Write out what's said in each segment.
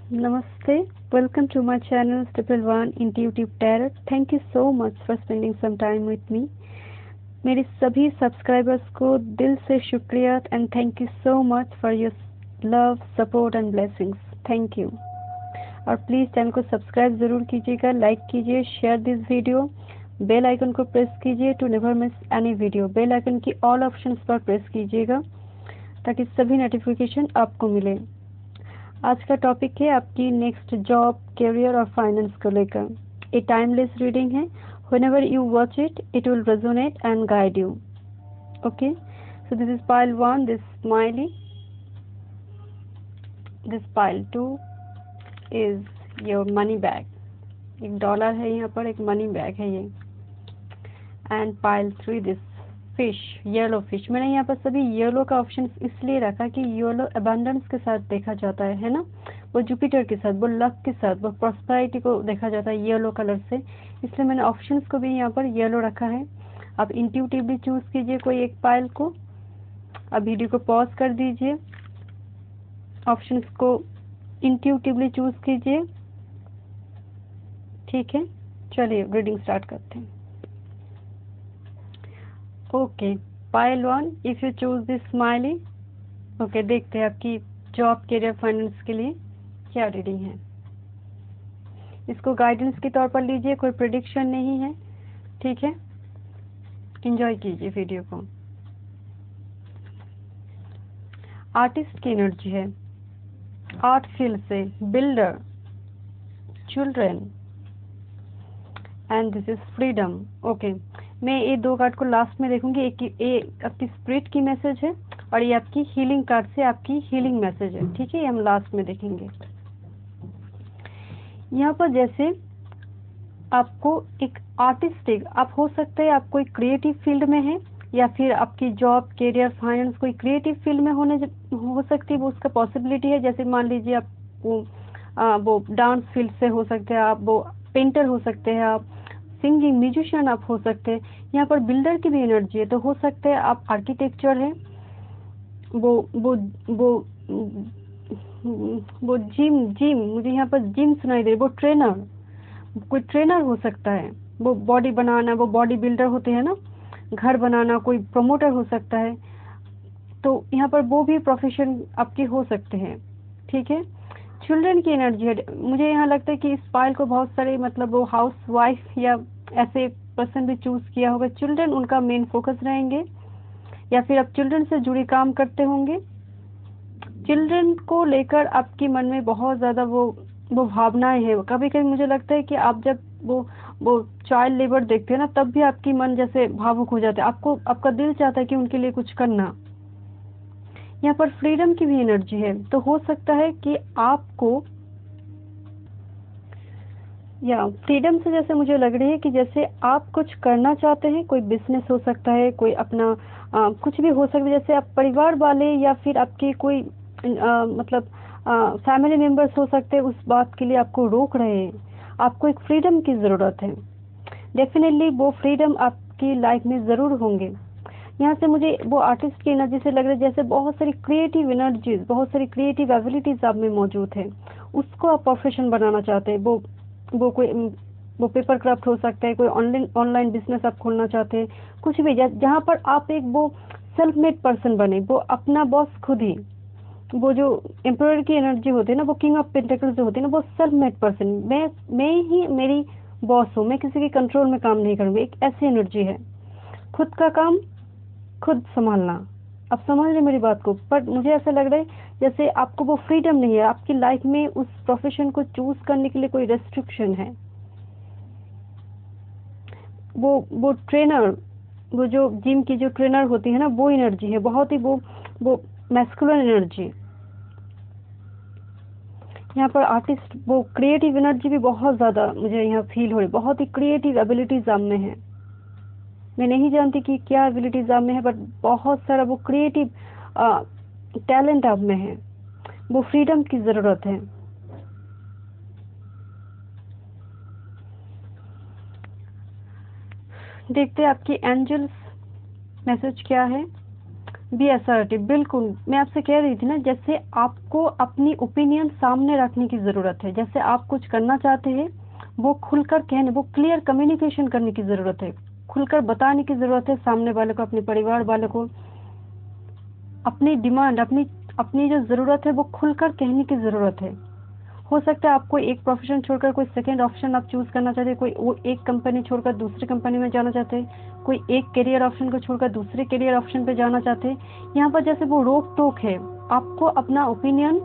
Namaste. Welcome to my channel Triple One Intuitive Tarot. Thank you so much for spending some time with me. मेरे सभी subscribers को दिल से शुक्रिया and thank you so much for your love, support and blessings. Thank you. और please channel को subscribe ज़रूर कीजिएगा, लाइक कीजिए, share this video, bell icon को प्रेस कीजिए to never miss any video. Bell icon की ऑल ऑप्शंस पर press कीजिएगा ताकि सभी नोटिफिकेशन आपको मिले. आज का टॉपिक है आपकी नेक्स्ट जॉब, करियर और फाइनेंस को लेकर. ये टाइमलेस रीडिंग है. Whenever you watch it, it will resonate and guide you. Okay, so this is pile 1, this smiley. This pile 2 is your money bag. एक डॉलर है यहाँ पर, एक मनी बैग है ये. And pile 3 this fish, yellow fish. मैंने यहाँ पर सभी येलो का ऑप्शन इसलिए रखा कि येलो अबंडेंस के साथ देखा जाता है ना, वो जुपिटर के साथ, वो लक के साथ, वो प्रॉस्पेरिटी को देखा जाता है येलो कलर से. इसलिए मैंने ऑप्शंस को भी यहाँ पर येलो रखा है. आप इंट्यूटिवली चूज कीजिए कोई एक पाइल को. अब वीडियो को पॉज कर दीजिए, ऑप्शंस को इंट्यूटिवली चूज कीजिए. ठीक है, चलिए रीडिंग स्टार्ट करते हैं. Okay, pile 1, if you choose this smiley. Okay, देखते हैं आपकी जॉब, करियर, फाइनेंस के लिए क्या रीडिंग है. इसको गाइडेंस के तौर पर लीजिए, कोई प्रेडिक्शन नहीं है. ठीक है, एंजॉय कीजिए वीडियो को. आर्टिस्ट की एनर्जी है, आर्ट फील्ड से, builder, children and this is freedom. Okay, मैं ये दो कार्ड को लास्ट में देखूंगी. एक आपकी स्पिरिट की मैसेज है और ये आपकी हीलिंग कार्ड से आपकी हीलिंग मैसेज है. ठीक है, ये हम लास्ट में देखेंगे. यहाँ पर जैसे आपको एक आर्टिस्टिक, आप हो सकते हैं आप कोई क्रिएटिव फील्ड में है, या फिर आपकी जॉब, करियर, फाइनेंस कोई क्रिएटिव फील्ड में हो सकती है, वो उसका पॉसिबिलिटी है. जैसे मान लीजिए आप वो डांस फील्ड से हो सकते हैं, आप वो पेंटर हो सकते हैं, आप सिंगिंग म्यूजिशियन आप हो सकते हैं. यहाँ पर बिल्डर की भी एनर्जी है, तो हो सकते हैं आप आर्किटेक्चर है, वो वो जिम मुझे यहाँ पर जिम सुनाई दे. वो ट्रेनर, कोई ट्रेनर हो सकता है. वो बॉडी बनाना, वो बॉडी बिल्डर होते हैं ना, घर बनाना, कोई प्रमोटर हो सकता है. तो यहाँ पर वो भी प्रोफेशन आपके हो सकते हैं. ठीक है, चिल्ड्रन की एनर्जी है. मुझे यहाँ लगता है कि इस पाइल को बहुत सारे मतलब वो हाउस वाइफ या ऐसे पर्सन भी चूज किया होगा. चिल्ड्रन उनका मेन फोकस रहेंगे, या फिर आप चिल्ड्रन से जुड़ी काम करते होंगे. चिल्ड्रन को लेकर आपके मन में बहुत ज़्यादा वो भावनाएं हैं. कभी कभी मुझे लगता है कि आप जब वो चाइल्ड लेबर देखते हैं ना, तब भी आपकी मन जैसे भावुक हो जाता है. आपका दिल चाहता है कि उनके लिए कुछ करना. यहाँ पर फ्रीडम की भी एनर्जी है, तो हो सकता है कि आपको या फ्रीडम से जैसे मुझे लग रही है कि जैसे आप कुछ करना चाहते हैं, कोई बिजनेस हो सकता है, कोई अपना कुछ भी हो सकता है. जैसे आप परिवार वाले या फिर आपके कोई मतलब फैमिली मेंबर्स हो सकते हैं, उस बात के लिए आपको रोक रहे हैं. आपको एक फ्रीडम की ज़रूरत है. डेफिनेटली वो फ्रीडम आपकी लाइफ में ज़रूर होंगे. यहाँ से मुझे वो आर्टिस्ट की एनर्जी से लग रहा है जैसे बहुत सारी क्रिएटिव एनर्जीज, बहुत सारी क्रिएटिव एबिलिटीज आप में मौजूद है. उसको आप प्रोफेशन बनाना चाहते हैं. वो कोई वो पेपर क्राफ्ट हो सकता है, कोई ऑनलाइन बिजनेस आप खोलना चाहते हैं, कुछ भी जहाँ पर आप एक वो सेल्फ मेड पर्सन बने, वो अपना बॉस खुद ही. वो जो एम्प्लॉयर की एनर्जी होती है ना, वो किंग ऑफ पेंटिकल्स जो होती है ना, वो सेल्फ मेड पर्सन. मैं ही मेरी बॉस हूँ, मैं किसी के कंट्रोल में काम नहीं करूँगी. एक ऐसी एनर्जी है, खुद का काम खुद संभालना. अब समझ रहे मेरी बात को. पर मुझे ऐसा लग रहा है जैसे आपको वो फ्रीडम नहीं है. आपकी लाइफ में उस प्रोफेशन को चूज करने के लिए कोई रेस्ट्रिक्शन है. वो ट्रेनर, वो जो जिम की जो ट्रेनर होती है ना, वो एनर्जी है बहुत ही वो मैस्कुलिन एनर्जी. यहाँ पर आर्टिस्ट, वो क्रिएटिव एनर्जी भी बहुत ज्यादा मुझे यहाँ फील हो रही. बहुत ही क्रिएटिव एबिलिटीज आप में है. मैं नहीं जानती कि क्या एबिलिटीज आप में है, बट बहुत सारा वो क्रिएटिव टैलेंट आप में है. वो फ्रीडम की ज़रूरत है. देखते हैं आपकी एंजल्स मैसेज क्या है. बी असर्टिव, बिल्कुल मैं आपसे कह रही थी ना, जैसे आपको अपनी ओपिनियन सामने रखने की ज़रूरत है। जैसे आप कुछ करना चाहते हैं, वो खुलकर कहने, वो क्लियर कम्युनिकेशन करने की ज़रूरत है, खुलकर बताने की ज़रूरत है सामने वाले को, अपने परिवार वाले को। अपनी डिमांड, अपनी अपनी जो ज़रूरत है वो खुलकर कहने की ज़रूरत है। हो सकता है आपको एक प्रोफेशन छोड़कर कोई सेकंड ऑप्शन आप चूज करना चाहते हैं, कोई वो एक कंपनी छोड़कर दूसरी कंपनी में जाना चाहते हैं, कोई एक करियर ऑप्शन को छोड़कर दूसरे करियर ऑप्शन पे जाना चाहते हैं। यहाँ पर जैसे वो रोक टोक है, आपको अपना ओपिनियन,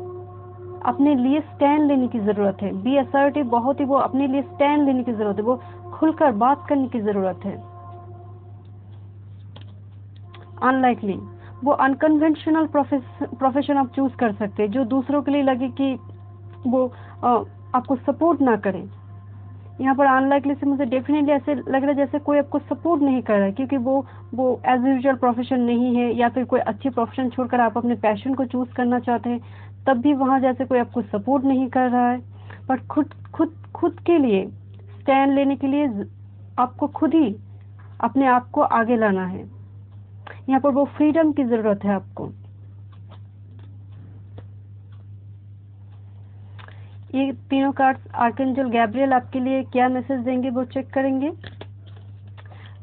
अपने लिए स्टैंड लेने की जरूरत है। बी असर्टिव, बहुत ही वो अपने लिए स्टैंड लेने की जरूरत है, वो खुलकर बात करने की जरूरत है। अनलाइकली, वो अनकन्वेंशनल प्रोफेशन आप चूज कर सकते हैं जो दूसरों के लिए लगे कि वो आपको सपोर्ट ना करें। यहाँ पर अनलाइकली से मुझे डेफिनेटली ऐसे लग रहा है जैसे कोई आपको सपोर्ट नहीं कर रहा है, क्योंकि वो एज यूजुअल प्रोफेशन नहीं है, या फिर कोई अच्छी प्रोफेशन छोड़कर आप अपने पैशन को चूज करना चाहते हैं, तब भी वहाँ जैसे कोई आपको सपोर्ट नहीं कर रहा है। बट खुद खुद खुद के लिए स्टैंड लेने के लिए आपको खुद ही अपने आप को आगे लाना है। यहाँ पर वो फ्रीडम की जरूरत है आपको। ये तीनों कार्ड्स आर्कएंजल गैब्रियल आपके लिए क्या मैसेज देंगे वो चेक करेंगे।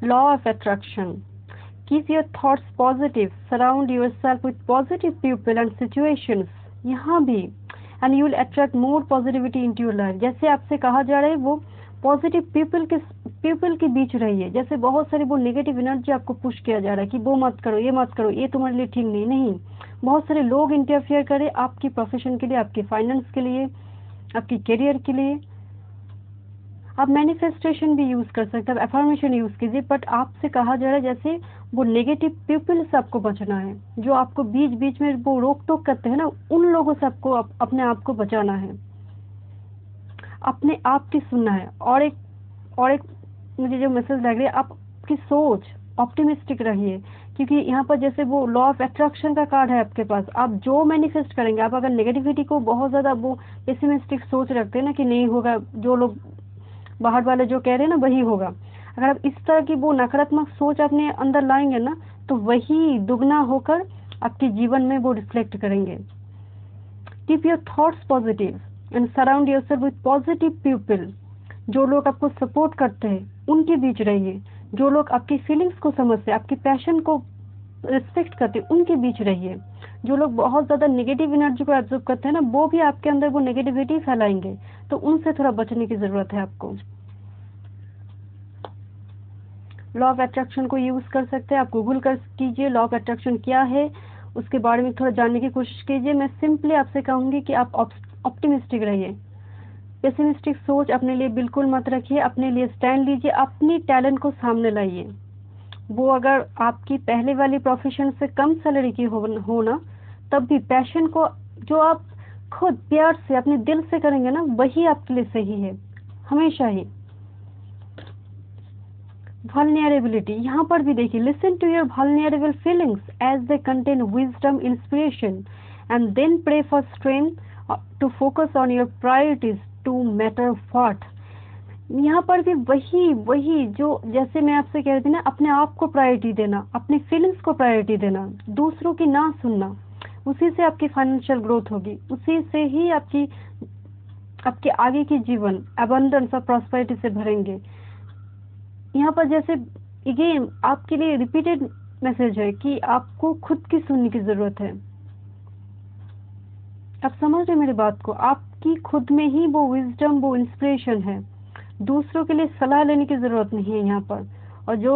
Law of attraction, keep your thoughts positive, surround yourself with positive people and situations. यहाँ भी and you will attract more positivity into your life. जैसे आपसे कहा जा रहा है वो पॉजिटिव पीपल के बीच रहिए। जैसे बहुत सारी वो नेगेटिव एनर्जी आपको पुश किया जा रहा है कि वो मत करो, ये मत करो, ये तुम्हारे लिए ठीक नहीं। बहुत सारे लोग इंटरफियर करें आपकी प्रोफेशन के लिए, आपके फाइनेंस के लिए, आपकी करियर के लिए। आप मैनिफेस्टेशन भी यूज कर सकते हैं, आप अफर्मेशन यूज कीजिए, बट आपसे कहा जा रहा है जैसे वो नेगेटिव पीपल से आपको बचना है, जो आपको बीच बीच में वो रोक टोक करते हैं ना, उन लोगों से आपको अपने आप को बचाना है, अपने आप की सुनना है। और एक मुझे जो मैसेज लग रही है, आपकी सोच ऑप्टिमिस्टिक रहिए, क्योंकि यहाँ पर जैसे वो लॉ ऑफ अट्रैक्शन का कार्ड है आपके पास। आप जो मैनिफेस्ट करेंगे, आप अगर नेगेटिविटी को बहुत ज्यादा वो पेसिमिस्टिक सोच रखते हैं ना कि नहीं होगा, जो लोग बाहर वाले जो कह रहे हैं ना वही होगा, अगर आप इस तरह की वो नकारात्मक सोच अपने अंदर लाएंगे ना, तो वही दुगना होकर आपके जीवन में वो रिफ्लेक्ट करेंगे। Keep your thoughts positive and surround yourself with positive people. जो लोग आपको सपोर्ट करते हैं उनके बीच रहिए, जो लोग आपकी फीलिंग्स को समझते हैं, आपकी पैशन को रिस्पेक्ट करते हैं, उनके बीच रहिए। जो लोग बहुत ज्यादा नेगेटिव एनर्जी को एब्जॉर्ब करते हैं ना, वो भी आपके अंदर वो नेगेटिविटी फैलाएंगे, तो उनसे थोड़ा बचने की जरूरत है आपको। लॉ ऑफ अट्रैक्शन को यूज कर सकते हैं, आप गूगल कर कीजिए लॉ ऑफ अट्रैक्शन क्या है, उसके बारे में थोड़ा जानने की कोशिश कीजिए। मैं सिंपली आपसे कहूंगी कि आप ऑप्टिमिस्टिक रहिए, पेसिमिस्टिक सोच अपने लिए बिल्कुल मत रखिए, अपने लिए स्टैंड लीजिए, अपनी टैलेंट को सामने लाइए। वो अगर आपकी पहले वाली प्रोफेशन से कम सैलरी की हो ना, तब भी पैशन को जो आप खुद प्यार से अपने दिल से करेंगे ना, वही आपके लिए सही है हमेशा ही। vulnerability, यहाँ पर भी देखिए, listen to your vulnerable feelings as they contain wisdom, inspiration, and then pray for strength to focus on your priorities to matter what। यहाँ पर भी वही जो जैसे मैं आपसे कह रही थी ना, अपने आप को प्रायोरिटी देना, अपने फीलिंग्स को प्रायोरिटी देना, दूसरों की ना सुनना, उसी से आपकी फाइनेंशियल ग्रोथ होगी, उसी से ही आपके आगे की जीवन अबंडेंस और प्रॉस्पेरिटी से भरेंगे। यहाँ पर जैसे अगेन आपके लिए रिपीटेड मैसेज है कि आपको खुद की सुनने की जरूरत है। आप समझ रहे मेरी बात को, आपकी खुद में ही वो विजडम, वो इंस्पिरेशन है, दूसरों के लिए सलाह लेने की जरूरत नहीं है यहाँ पर। और जो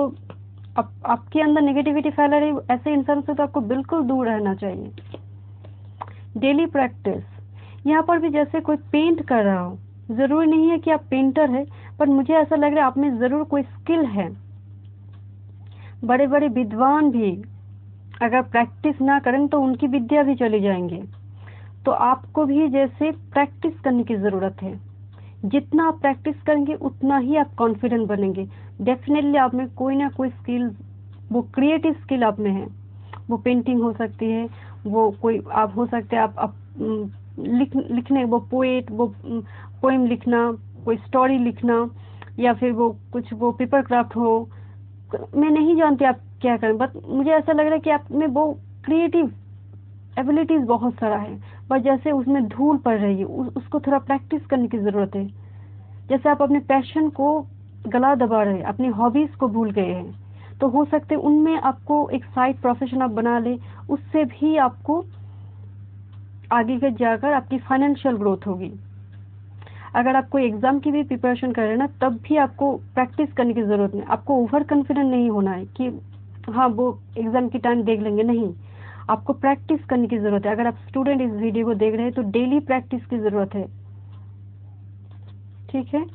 आपके अंदर नेगेटिविटी फैला रही, ऐसे इंसान से तो आपको बिल्कुल दूर रहना चाहिए। डेली प्रैक्टिस, यहाँ पर भी जैसे कोई पेंट कर रहा हो, जरूरी नहीं है कि आप पेंटर है, पर मुझे ऐसा लग रहा है आप में जरूर कोई स्किल है। बड़े बड़े विद्वान भी अगर प्रैक्टिस ना करें तो उनकी विद्या भी चली जाएंगे। तो आपको भी जैसे प्रैक्टिस करने की जरूरत है, जितना आप प्रैक्टिस करेंगे उतना ही आप कॉन्फिडेंट बनेंगे। डेफिनेटली आप में कोई ना कोई स्किल, वो क्रिएटिव स्किल आप में है, वो पेंटिंग हो सकती है, वो कोई आप हो सकते हैं, आप लिखने, वो पोएट, वो पोएम लिखना, कोई स्टोरी लिखना, या फिर वो कुछ वो पेपर क्राफ्ट हो, मैं नहीं जानती आप क्या करें, बट मुझे ऐसा लग रहा है कि आप में वो क्रिएटिव एबिलिटीज बहुत सारा है, पर जैसे उसमें धूल पड़ रही है, उसको थोड़ा प्रैक्टिस करने की ज़रूरत है। जैसे आप अपने पैशन को गला दबा रहे हैं, अपनी हॉबीज़ को भूल गए हैं, तो हो सकते हैं उनमें आपको एक साइड प्रोफेशन आप बना ले, उससे भी आपको आगे के जाकर आपकी फाइनेंशियल ग्रोथ होगी। अगर आप कोई एग्ज़ाम की भी प्रिपरेशन कर रहे हैं ना, तब भी आपको प्रैक्टिस करने की ज़रूरत नहीं, आपको ओवर कॉन्फिडेंट नहीं होना है कि हाँ वो एग्ज़ाम की टाइम देख लेंगे, नहीं, आपको प्रैक्टिस करने की ज़रूरत है। अगर आप स्टूडेंट इस वीडियो को देख रहे हैं तो डेली प्रैक्टिस की ज़रूरत है, ठीक है।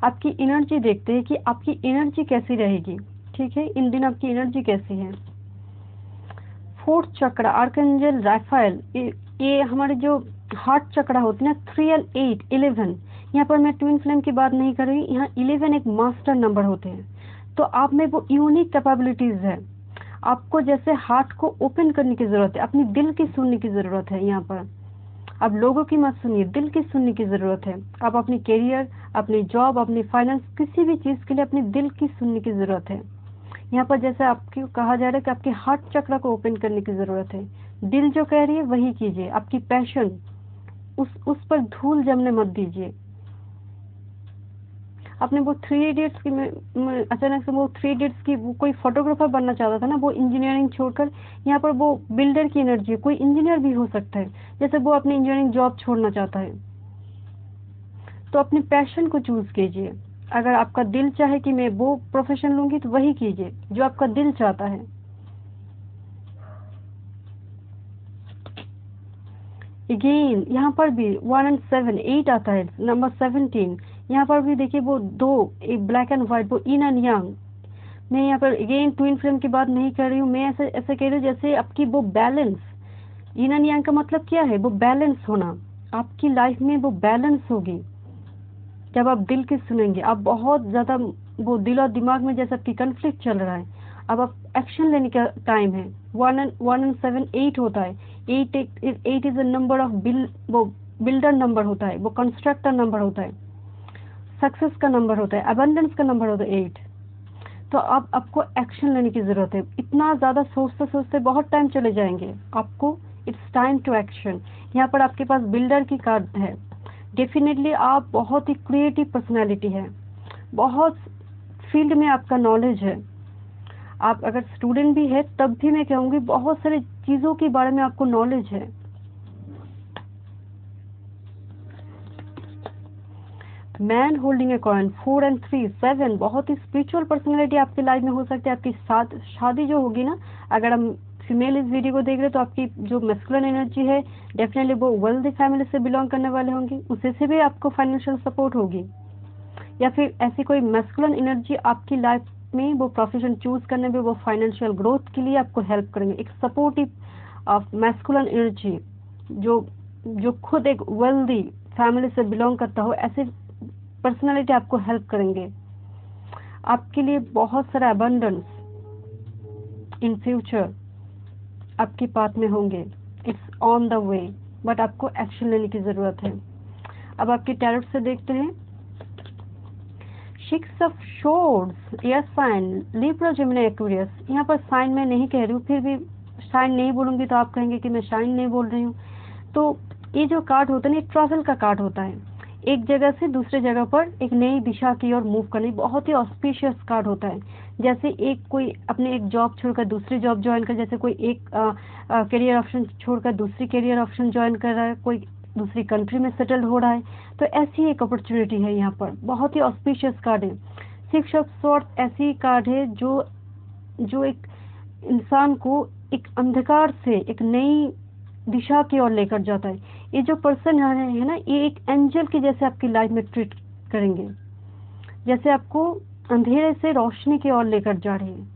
आपकी एनर्जी देखते हैं कि आपकी एनर्जी कैसी रहेगी, ठीक है, इन दिन आपकी एनर्जी कैसी है। फोर्थ चक्र आर्कएंजल राफेल, ये हमारे जो हार्ट चक्र होते हैं ना, 3 और 8 11, यहाँ पर मैं ट्विन फ्लेम की बात नहीं कर रही, यहाँ 11 एक मास्टर नंबर होते हैं। तो आप में वो यूनिक कैपेबिलिटीज है, आपको जैसे हार्ट को ओपन करने की जरूरत है, अपनी दिल की सुनने की जरूरत है। यहाँ पर अब लोगों की मत सुनिए, दिल की सुनने की जरूरत है। आप अपनी करियर, अपनी जॉब, अपनी फाइनेंस, किसी भी चीज के लिए अपनी दिल की सुनने की जरूरत है। यहाँ पर जैसे आपको कहा जा रहा है कि आपके हार्ट चक्र को ओपन करने की जरूरत है, दिल जो कह रही है वही कीजिए। आपकी पैशन, उस पर धूल जमने मत दीजिए। आपने वो 3 इडियट्स की अचानक से वो 3 इडियट्स की वो कोई फोटोग्राफर बनना चाहता था ना, वो इंजीनियरिंग छोड़कर यहाँ पर वो बिल्डर की एनर्जी है, कोई इंजीनियर भी हो सकता है, जैसे वो अपनी इंजीनियरिंग जॉब छोड़ना चाहता है। तो अपने पैशन को चूज कीजिए। अगर आपका दिल चाहे कि मैं वो प्रोफेशन लूंगी तो वही कीजिए जो आपका दिल चाहता है। अगेन यहाँ पर भी 1 और 7 8 आता है, नंबर 17। यहाँ पर भी देखिए वो दो, एक ब्लैक एंड व्हाइट, वो इन एंड यंग। मैं यहाँ पर अगेन ट्विन फ्लेम की बात नहीं कर रही हूँ, मैं ऐसे ऐसे कह रही हूँ जैसे आपकी वो बैलेंस, इन एंड यंग का मतलब क्या है, वो बैलेंस होना। आपकी लाइफ में वो बैलेंस होगी जब आप दिल की सुनेंगे। आप बहुत ज्यादा वो दिल और दिमाग में जैसे आपकी कन्फ्लिक्ट चल रहा है, अब आप एक्शन लेने का टाइम है। 1 and 7 8 होता है। 8 इज अ नंबर ऑफ वो बिल्डर नंबर होता है, वो कंस्ट्रक्टर नंबर होता है, सक्सेस का नंबर होता है, अबंडेंस का नंबर होता है 8। तो अब आपको एक्शन लेने की जरूरत है। इतना ज्यादा सोचते सोचते बहुत टाइम चले जाएंगे, आपको इट्स टाइम टू एक्शन। यहाँ पर आपके पास बिल्डर की कार्ड है। डेफिनेटली आप बहुत ही क्रिएटिव पर्सनालिटी है, बहुत फील्ड में आपका नॉलेज है। आप अगर स्टूडेंट भी है तब भी मैं कहूँगी बहुत सारी चीजों के बारे में आपको नॉलेज है। मैन होल्डिंग ए कॉइन, 4 और 3 7, बहुत ही स्पिरिचुअल पर्सनालिटी आपकी लाइफ में हो सकती है। आपकी शादी जो होगी ना, अगर हम फीमेल इस वीडियो को देख रहे तो आपकी जो मैस्कुलिन एनर्जी है, डेफिनेटली वो वेल्दी फैमिली से बिलोंग करने वाले होंगे, उसी से भी आपको फाइनेंशियल सपोर्ट होगी। या फिर ऐसी कोई मैस्कुलिन एनर्जी आपकी लाइफ में वो प्रोफेशन चूज करने में, वो फाइनेंशियल ग्रोथ के लिए आपको हेल्प करेंगे। एक सपोर्टिव मैस्कुलिन एनर्जी जो खुद एक वेल्दी फैमिली से बिलोंग करता हो, ऐसे पर्सनालिटी आपको हेल्प करेंगे। आपके लिए बहुत सारा अबंडेंस इन फ्यूचर आपके पाथ में होंगे। It's on the way, but आपको एक्शन लेने की जरूरत है। अब आपके टैरोट से देखते हैं। 6 of swords, air sign, Libra, Gemini, Aquarius. यहाँ पर साइन मैं नहीं कह रही हूँ, फिर भी साइन नहीं बोलूंगी तो आप कहेंगे कि मैं साइन नहीं बोल रही हूँ। तो ये जो कार्ड होता है ना, ट्रैवल का कार्ड होता है, एक जगह से दूसरे जगह पर एक नई दिशा की ओर मूव करने, बहुत ही ऑस्पिशियस कार्ड होता है। जैसे एक कोई अपने एक जॉब छोड़कर दूसरी जॉब ज्वाइन कर, जैसे कोई एक करियर ऑप्शन छोड़कर दूसरी करियर ऑप्शन ज्वाइन कर रहा है, कोई दूसरी कंट्री में सेटल हो रहा है, तो ऐसी एक अपॉर्चुनिटी है। यहाँ पर बहुत ही ऑस्पिशियस कार्ड है। 6 ऑफ स्वॉर्ड्स ऐसी कार्ड है जो एक इंसान को एक अंधकार से एक नई दिशा की ओर लेकर जाता है। ये जो पर्सन है ना, ये एक एंजल की जैसे आपकी लाइफ में ट्रीट करेंगे, जैसे आपको अंधेरे से रोशनी की ओर लेकर जा रहे हैं।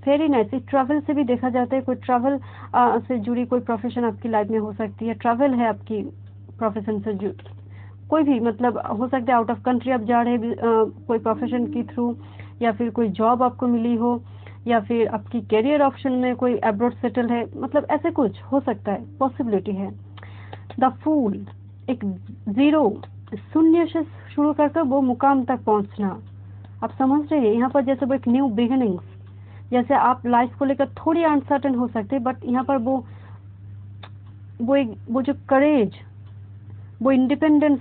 Very nice. ट्रैवल से भी देखा जाता है, कोई ट्रैवल से जुड़ी कोई प्रोफेशन आपकी लाइफ में हो सकती है। ट्रैवल है आपकी प्रोफेशन से कोई भी, मतलब हो सकता है आउट ऑफ कंट्री आप जा रहे हैं कोई प्रोफेशन के थ्रू, या फिर कोई जॉब आपको मिली हो, या फिर आपकी करियर ऑप्शन में कोई अब्रॉड सेटल है, मतलब ऐसे कुछ हो सकता है, पॉसिबिलिटी है। द फूल, एक जीरो, शून्य से शुरू करके वो मुकाम तक पहुंचना, आप समझ रहे हैं। यहाँ पर जैसे वो एक न्यू बिगिनिंग्स, जैसे आप लाइफ को लेकर थोड़ी अनसर्टेन हो सकते हैं, बट यहाँ पर वो जो करेज, वो इंडिपेंडेंस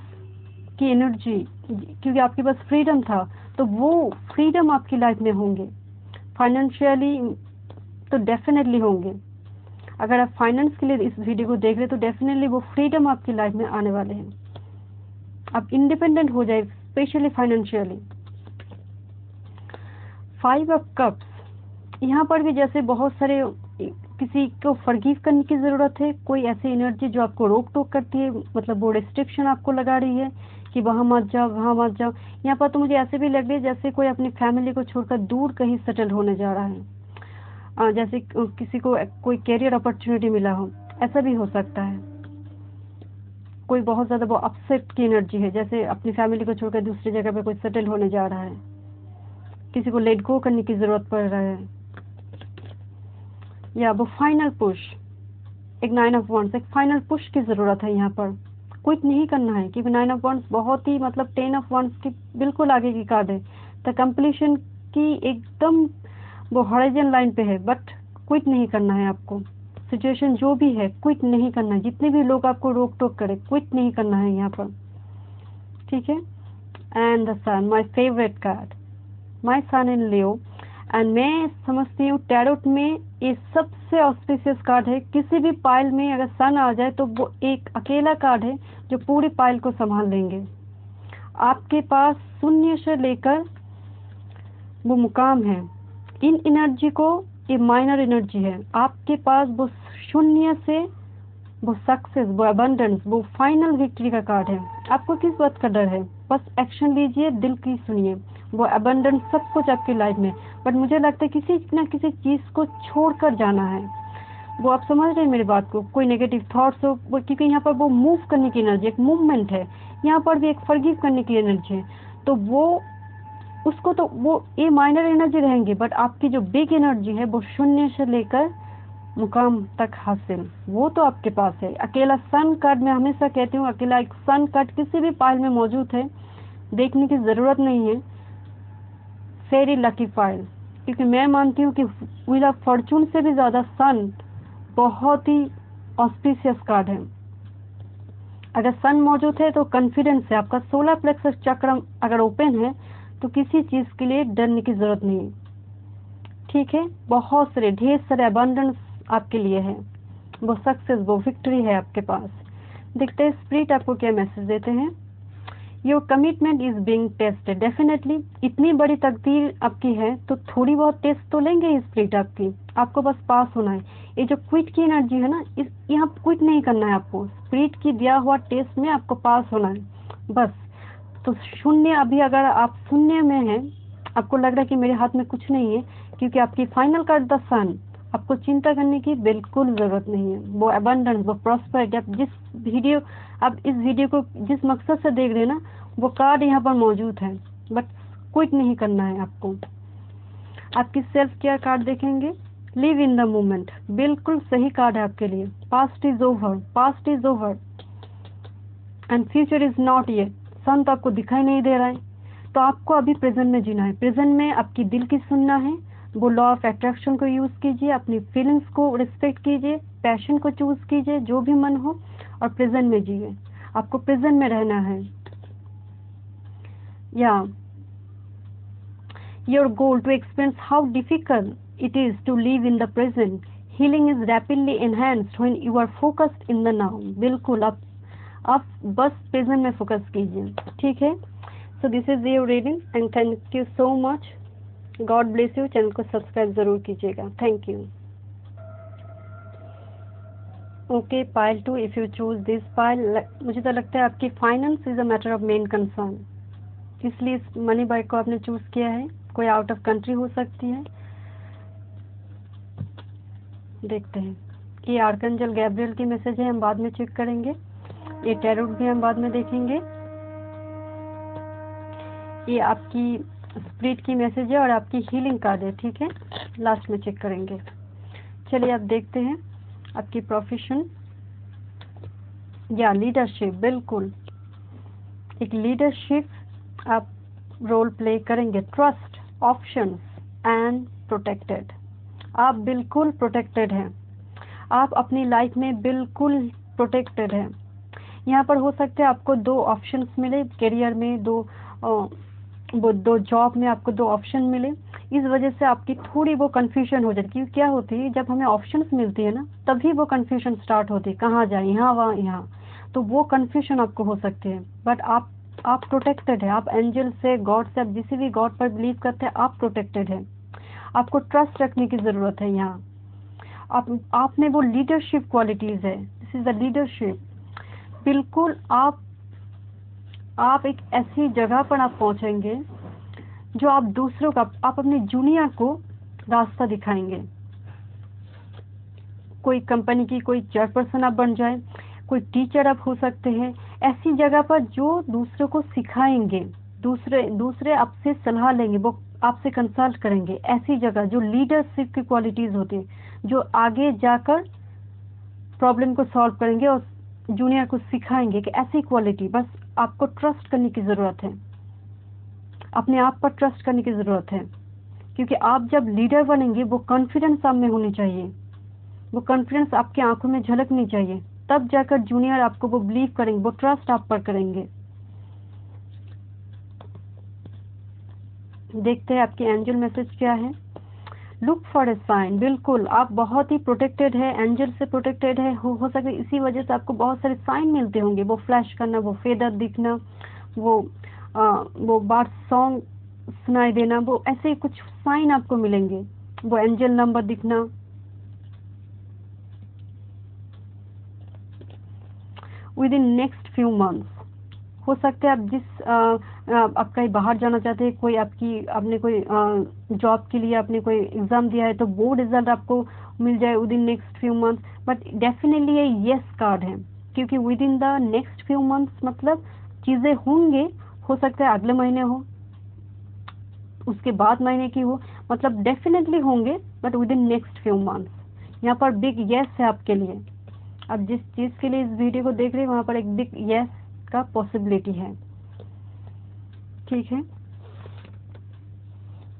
की एनर्जी, क्योंकि आपके पास फ्रीडम था, तो वो फ्रीडम आपकी लाइफ में होंगे। फाइनेंशियली तो डेफिनेटली होंगे। अगर आप फाइनेंस के लिए इस वीडियो को देख रहे तो डेफिनेटली वो फ्रीडम आपकी लाइफ में आने वाले हैं। आप इंडिपेंडेंट हो जाए, स्पेशली फाइनेंशियली। 5 ऑफ कप्स, यहाँ पर भी जैसे बहुत सारे किसी को फॉरगिव करने की ज़रूरत है, कोई ऐसी एनर्जी जो आपको रोक टोक करती है, मतलब वो रिस्ट्रिक्शन आपको लगा रही है कि वहाँ मत जाओ, वहाँ मत जाओ। यहाँ पर तो मुझे ऐसे भी लग रही है जैसे कोई अपनी फैमिली को छोड़कर दूर कहीं सेटल होने जा रहा है, जैसे किसी को कोई कैरियर अपॉर्चुनिटी मिला हो, ऐसा भी हो सकता है। कोई बहुत ज़्यादा वो अपसेट की एनर्जी है, जैसे अपनी फैमिली को छोड़कर दूसरी जगह पे कोई सेटल होने जा रहा है, किसी को लेट गो करने की ज़रूरत पड़ रहा है, या वो फाइनल पुश, एक 9 ऑफ वंड्स, एक फाइनल पुश की ज़रूरत है यहाँ पर। क्विट नहीं करना है, क्योंकि 9 ऑफ वंड्स बहुत ही, मतलब 10 ऑफ वंड्स की बिल्कुल आगे की कार्ड है, तो कंप्लीशन की एकदम वो हॉरिजॉन्टल लाइन पे है, बट क्विट नहीं करना है आपको। सिचुएशन जो भी है, क्विट नहीं करना है, जितने भी लोग आपको रोक टोक करे, क्विट नहीं करना है यहाँ पर, ठीक है। And the sun, my favourite card, my sun in Leo. एंड मैं समझती हूँ टैरोट में ये सबसे ऑस्पिशियस कार्ड है। किसी भी पाइल में अगर सन आ जाए तो वो एक अकेला कार्ड है जो पूरी पाइल को संभाल लेंगे। आपके पास शून्य से लेकर वो मुकाम है। इन एनर्जी को, ये माइनर एनर्जी है, आपके पास वो शून्य से वो सक्सेस, वो अबंडेंस, वो फाइनल विक्ट्री का कार्ड है। आपको किस बात का डर है? बस एक्शन लीजिए, दिल की सुनिए, वो अबंडेंस सब कुछ आपकी लाइफ में। बट मुझे लगता है किसी न किसी चीज़ को छोड़कर जाना है। वो आप समझ रहे हैं मेरी बात को? कोई नेगेटिव थॉट्स हो, वो क्योंकि यहाँ पर वो मूव करने की एनर्जी, एक मूवमेंट है, यहाँ पर भी एक फॉरगिव करने की एनर्जी है। तो वो उसको, तो वो ये माइनर एनर्जी रहेंगे, बट आपकी जो बिग एनर्जी है वो शून्य से लेकर मुकाम तक हासिल, वो तो आपके पास है। अकेला सन कार्ड, मैं हमेशा कहती हूँ अकेला एक सन कार्ड किसी भी पाइल में मौजूद है, देखने की ज़रूरत नहीं है। फेरी लकी पाइल, क्योंकि मैं मानती हूँ कि व्हील ऑफ फॉर्चून से भी ज़्यादा सन बहुत ही ऑस्पिशियस कार्ड है। अगर सन मौजूद है तो कॉन्फिडेंस है, आपका सोलर प्लेक्सस चक्र अगर ओपन है तो किसी चीज़ के लिए डरने की ज़रूरत नहीं है, ठीक है। बहुत सारे, ढेर सारे अबंडेंस आपके लिए है, वो सक्सेस, वो विक्ट्री है आपके पास। देखते हैं स्पिरिट आपको क्या मैसेज देते हैं। Your commitment is being tested, definitely इतनी बड़ी तकदीर आपकी है तो थोड़ी बहुत टेस्ट तो लेंगे ही स्पिरिट आपकी, आपको बस पास होना है। ये जो क्विट की एनर्जी है ना, इस यहाँ क्विट नहीं करना है आपको, स्पिरिट की दिया हुआ टेस्ट में आपको पास होना है बस। तो शून्य, अभी अगर आप शून्य में हैं, आपको लग रहा है कि मेरे हाथ में कुछ नहीं है, क्योंकि आपकी फाइनल कार्ड द सन, आपको चिंता करने की बिल्कुल ज़रूरत नहीं है। वो अबंडेंस, वो प्रॉस्पेरिटी, आप इस वीडियो को जिस मकसद से देख रहे हैं ना, वो कार्ड यहाँ पर मौजूद है, बट क्विट नहीं करना है आपको। आपकी सेल्फ केयर कार्ड देखेंगे, लिव इन द मोमेंट, बिल्कुल सही कार्ड है आपके लिए। Past is over, past is over and future is not yet. Sun तो आपको दिखाई नहीं दे रहा है, तो आपको अभी प्रेजेंट में जीना है। प्रेजेंट में आपकी दिल की सुनना है, वो लॉ ऑफ अट्रैक्शन को यूज़ कीजिए, अपनी फीलिंग्स को रिस्पेक्ट कीजिए, पैशन को चूज़ कीजिए, जो भी मन हो, और प्रेजेंट में जिए। आपको प्रेजेंट में रहना है। या your goal to experience how difficult it is to live in the present, healing is rapidly enhanced when you are focused in the now. बिल्कुल आप बस प्रेजेंट में फोकस कीजिए, ठीक है। So this is your reading and thank you so much. God bless you. Channel को subscribe जरूर कीजिएगा। Thank you. Okay, pile 2, if you choose this pile, मुझे तो लगता है आपकी finance is a matter of main concern, इसलिए इस मनी बाइक को आपने चूज किया है। कोई आउट ऑफ कंट्री हो सकती है। देखते हैं, ये आर्कंजल गैब्रियल की मैसेज है, हम बाद में चेक करेंगे। ये टैरोट भी हम बाद में देखेंगे। ये आपकी स्पिरिट की मैसेज है और आपकी हीलिंग कार्ड है, ठीक है, लास्ट में चेक करेंगे। चलिए आप देखते हैं आपकी प्रोफेशन या लीडरशिप। बिल्कुल एक लीडरशिप आप रोल प्ले करेंगे। ट्रस्ट, ऑप्शंस एंड प्रोटेक्टेड, आप बिल्कुल प्रोटेक्टेड हैं, आप अपनी लाइफ में बिल्कुल प्रोटेक्टेड हैं। यहाँ पर हो सकता है आपको दो ऑप्शंस मिले करियर में, वो दो जॉब में आपको दो ऑप्शन मिले, इस वजह से आपकी थोड़ी वो कंफ्यूजन हो जाती है। क्योंकि क्या होती है, जब हमें ऑप्शंस मिलती है ना, तभी वो कंफ्यूजन स्टार्ट होती है, कहाँ जाए, यहाँ वहाँ यहाँ, तो वो कंफ्यूजन आपको हो सकती है। बट आप प्रोटेक्टेड है, आप एंजल से, गॉड से, आप जिस भी गॉड पर बिलीव करते हैं, आप प्रोटेक्टेड है। आपको ट्रस्ट रखने की जरूरत है। यहाँ आप में वो लीडरशिप क्वालिटीज है, दिस इज द लीडरशिप। बिल्कुल आप एक ऐसी जगह पर आप पहुंचेंगे जो आप दूसरों का, आप अपने जूनियर को रास्ता दिखाएंगे। कोई कंपनी की कोई चेयरपर्सन आप बन जाए, कोई टीचर आप हो सकते हैं, ऐसी जगह पर जो दूसरों को सिखाएंगे, दूसरे आपसे सलाह लेंगे, वो आपसे कंसल्ट करेंगे। ऐसी जगह जो लीडरशिप की क्वालिटीज होती है, जो आगे जाकर प्रॉब्लम को सॉल्व करेंगे और जूनियर को सिखाएंगे कि ऐसी क्वालिटी। बस आपको ट्रस्ट करने की जरूरत है, अपने आप पर ट्रस्ट करने की जरूरत है। क्योंकि आप जब लीडर बनेंगे, वो कॉन्फिडेंस आप में होनी चाहिए, वो कॉन्फिडेंस आपकी आंखों में झलकनी चाहिए, तब जाकर जूनियर आपको वो बिलीव करेंगे, वो ट्रस्ट आप पर करेंगे। देखते हैं आपकी एंजल मैसेज क्या है। लुक फॉर ए साइन, बिल्कुल आप बहुत ही प्रोटेक्टेड है, एंजल से प्रोटेक्टेड है। हो सके इसी वजह से आपको बहुत सारे साइन मिलते होंगे, वो फ्लैश करना, वो फेदर दिखना, वो बार सॉन्ग सुनाई देना, वो ऐसे कुछ साइन आपको मिलेंगे, वो एंजल नंबर दिखना। With in next few months हो सकता है आप कहीं बाहर जाना चाहते हैं, कोई आपने कोई जॉब के लिए आपने कोई एग्जाम दिया है, तो वो रिजल्ट आपको मिल जाए with in next few months. But definitely ये यस कार्ड है, क्योंकि with in the next few months मतलब चीजें होंगे, हो सकता है अगले महीने हो, उसके बाद महीने की हो, मतलब डेफिनेटली होंगे, but with in next few months. यहाँ पर बिग यस है आपके लिए। आप जिस चीज के लिए इस वीडियो को देख रहे हैं, वहां पर एक बिग यस का पॉसिबिलिटी है, ठीक है।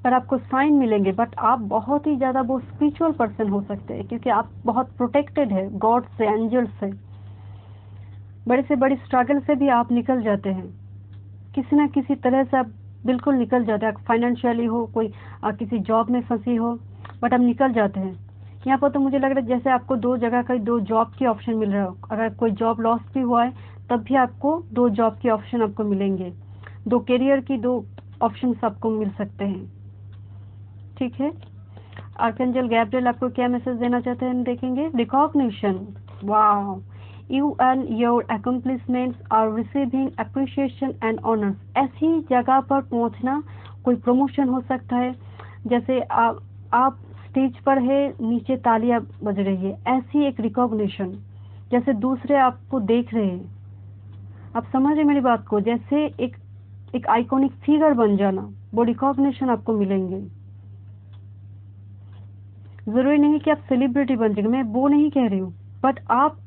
पर आपको साइन मिलेंगे, बट आप बहुत ही ज्यादा वो स्पिरिचुअल पर्सन हो सकते हैं, क्योंकि आप बहुत प्रोटेक्टेड है गॉड से, एंजल से। बड़े से बड़ी स्ट्रगल से भी आप निकल जाते हैं, किसी ना किसी तरह से आप बिल्कुल निकल जाते हैं। फाइनेंशियली हो, कोई किसी जॉब में फंसी हो, बट आप निकल जाते हैं। यहाँ पर तो मुझे लग रहा है जैसे आपको दो जगह का दो जॉब की ऑप्शन मिल रहा हो। अगर कोई जॉब लॉस भी हुआ है, तब भी आपको दो जॉब की ऑप्शन आपको मिलेंगे, दो करियर की दो ऑप्शंस आपको मिल सकते हैं, ठीक है। आर्कएंजल गैब्रियल आपको क्या मैसेज देना चाहते हैं, हम देखेंगे। Recognition, wow, you and your accomplishments are receiving appreciation and honors। ऐसी जगह पर पहुंचना, कोई प्रमोशन हो सकता है, जैसे आप स्टेज पर है, नीचे तालियां बज रही है, ऐसी एक रिकॉग्निशन, जैसे दूसरे आपको देख रहे हैं। आप समझ रहे मेरी बात को, जैसे एक आइकॉनिक फिगर बन जाना, वो रिकॉग्निशन आपको मिलेंगे। जरूरी नहीं कि आप सेलिब्रिटी बन जाएंगे, मैं वो नहीं कह रही हूँ, बट आप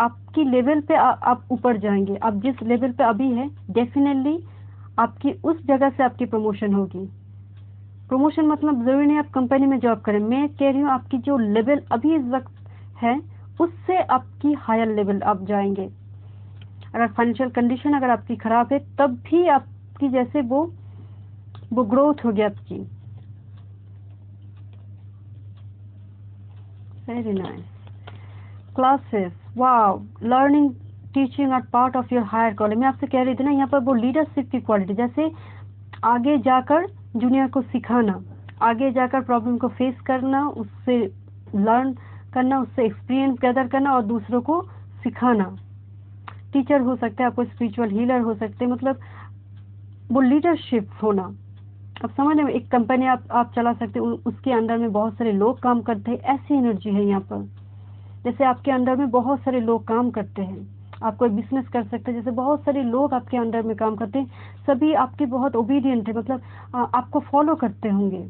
आपकी लेवल पे आप ऊपर जाएंगे। आप जिस लेवल पे अभी है, डेफिनेटली आपकी उस जगह से आपकी प्रमोशन होगी। प्रमोशन मतलब जरूरी नहीं आप कंपनी में जॉब करें, मैं कह रही हूँ आपकी जो लेवल अभी इस वक्त है, उससे आपकी हायर लेवल आप जाएंगे। अगर फाइनेंशियल कंडीशन अगर आपकी खराब है, तब भी आपकी जैसे वो ग्रोथ होगी आपकी। Very nice. Classes, wow, learning teaching are part of your higher calling. मैं आपसे कह रही थी ना, यहाँ पर वो लीडरशिप की क्वालिटी, जैसे आगे जाकर जूनियर को सिखाना, आगे जाकर प्रॉब्लम को फेस करना, उससे लर्न करना, उससे एक्सपीरियंस गैदर करना और दूसरों को सिखाना। टीचर हो सकते हैं, आपको स्पिरिचुअल हीलर हो सकते हैं, मतलब वो लीडरशिप होना। अब समझ रहे, एक कंपनी आप चला सकते हैं, उसके अंदर में बहुत सारे लोग काम करते हैं, ऐसी एनर्जी है यहाँ पर। जैसे आपके अंदर में बहुत सारे लोग काम करते हैं, आप कोई बिजनेस कर सकते हैं, जैसे बहुत सारे लोग आपके अंदर में काम करते हैं, सभी आपके बहुत ओबीडियंट है, मतलब आपको फॉलो करते होंगे।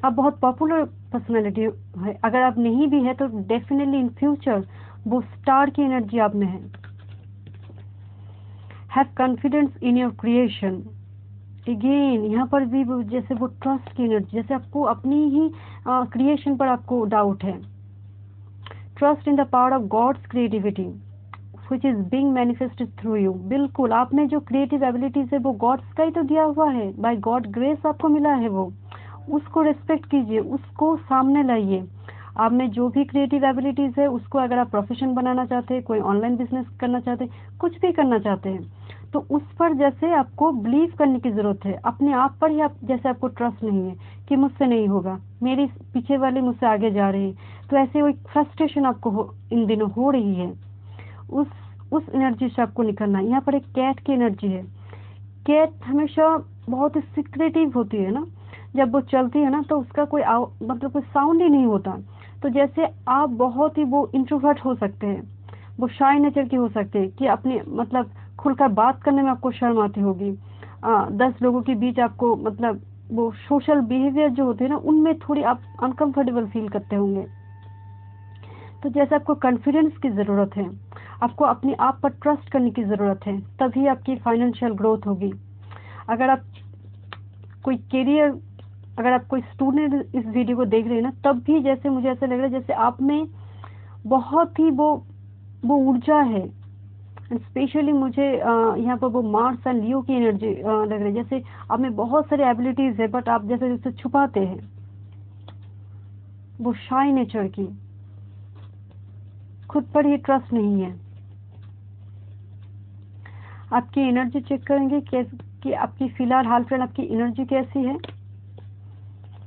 आप बहुत पॉपुलर पर्सनालिटी है, अगर आप नहीं भी है तो डेफिनेटली इन फ्यूचर वो स्टार की एनर्जी आप में है। Have confidence in your creation, again यहाँ पर भी जैसे वो ट्रस्ट की एनर्जी, जैसे आपको अपनी ही क्रिएशन पर आपको डाउट है। Trust in the power of God's creativity which is being manifested through you। बिल्कुल, आप में जो क्रिएटिव एबिलिटीज है वो गॉड्स का ही तो दिया हुआ है, बाय गॉड ग्रेस आपको मिला है। वो उसको रिस्पेक्ट कीजिए, उसको सामने लाइए। आप में जो भी क्रिएटिव एबिलिटीज है उसको अगर आप प्रोफेशन बनाना चाहते हैं, कोई ऑनलाइन बिजनेस करना चाहते हैं, कुछ भी करना चाहते हैं, तो उस पर जैसे आपको बिलीव करने की जरूरत है। अपने आप पर ही आप जैसे आपको ट्रस्ट नहीं है कि मुझसे नहीं होगा, मेरी पीछे वाले मुझसे आगे जा रहे हैं, तो ऐसे कोई फ्रस्ट्रेशन आपको इन दिनों हो रही है, उस एनर्जी से आपको निकलना है। यहाँ पर एक कैट की एनर्जी है। कैट हमेशा बहुत ही सिक्रेटिव होती है ना, जब वो चलती है ना तो उसका कोई मतलब कोई साउंड ही नहीं होता। तो जैसे आप बहुत ही वो इंट्रोवर्ट हो सकते हैं, वो शाय नेचर की हो सकते हैं कि अपने मतलब खुलकर बात करने में आपको शर्म आती होगी। 10 लोगों के बीच आपको मतलब वो सोशल बिहेवियर जो होते हैं ना उनमें थोड़ी आप अनकंफर्टेबल फील करते होंगे। तो जैसे आपको कॉन्फिडेंस की ज़रूरत है, आपको अपने आप पर ट्रस्ट करने की ज़रूरत है, तभी आपकी फाइनेंशियल ग्रोथ होगी। अगर आप कोई करियर, अगर आप कोई स्टूडेंट इस वीडियो को देख रहे हैं ना, तब भी जैसे मुझे ऐसा लग रहा है जैसे आप में बहुत ही वो ऊर्जा है। स्पेशली मुझे यहाँ पर वो मार्स एंड लियो की एनर्जी लग रही है, जैसे आप में बहुत सारी एबिलिटीज है बट आप जैसे जैसे छुपाते हैं, वो शाय नेचर की, खुद पर ही ट्रस्ट नहीं है। आपकी एनर्जी चेक करेंगे कि आपकी फिलहाल हाल फिलहाल आपकी एनर्जी कैसी है।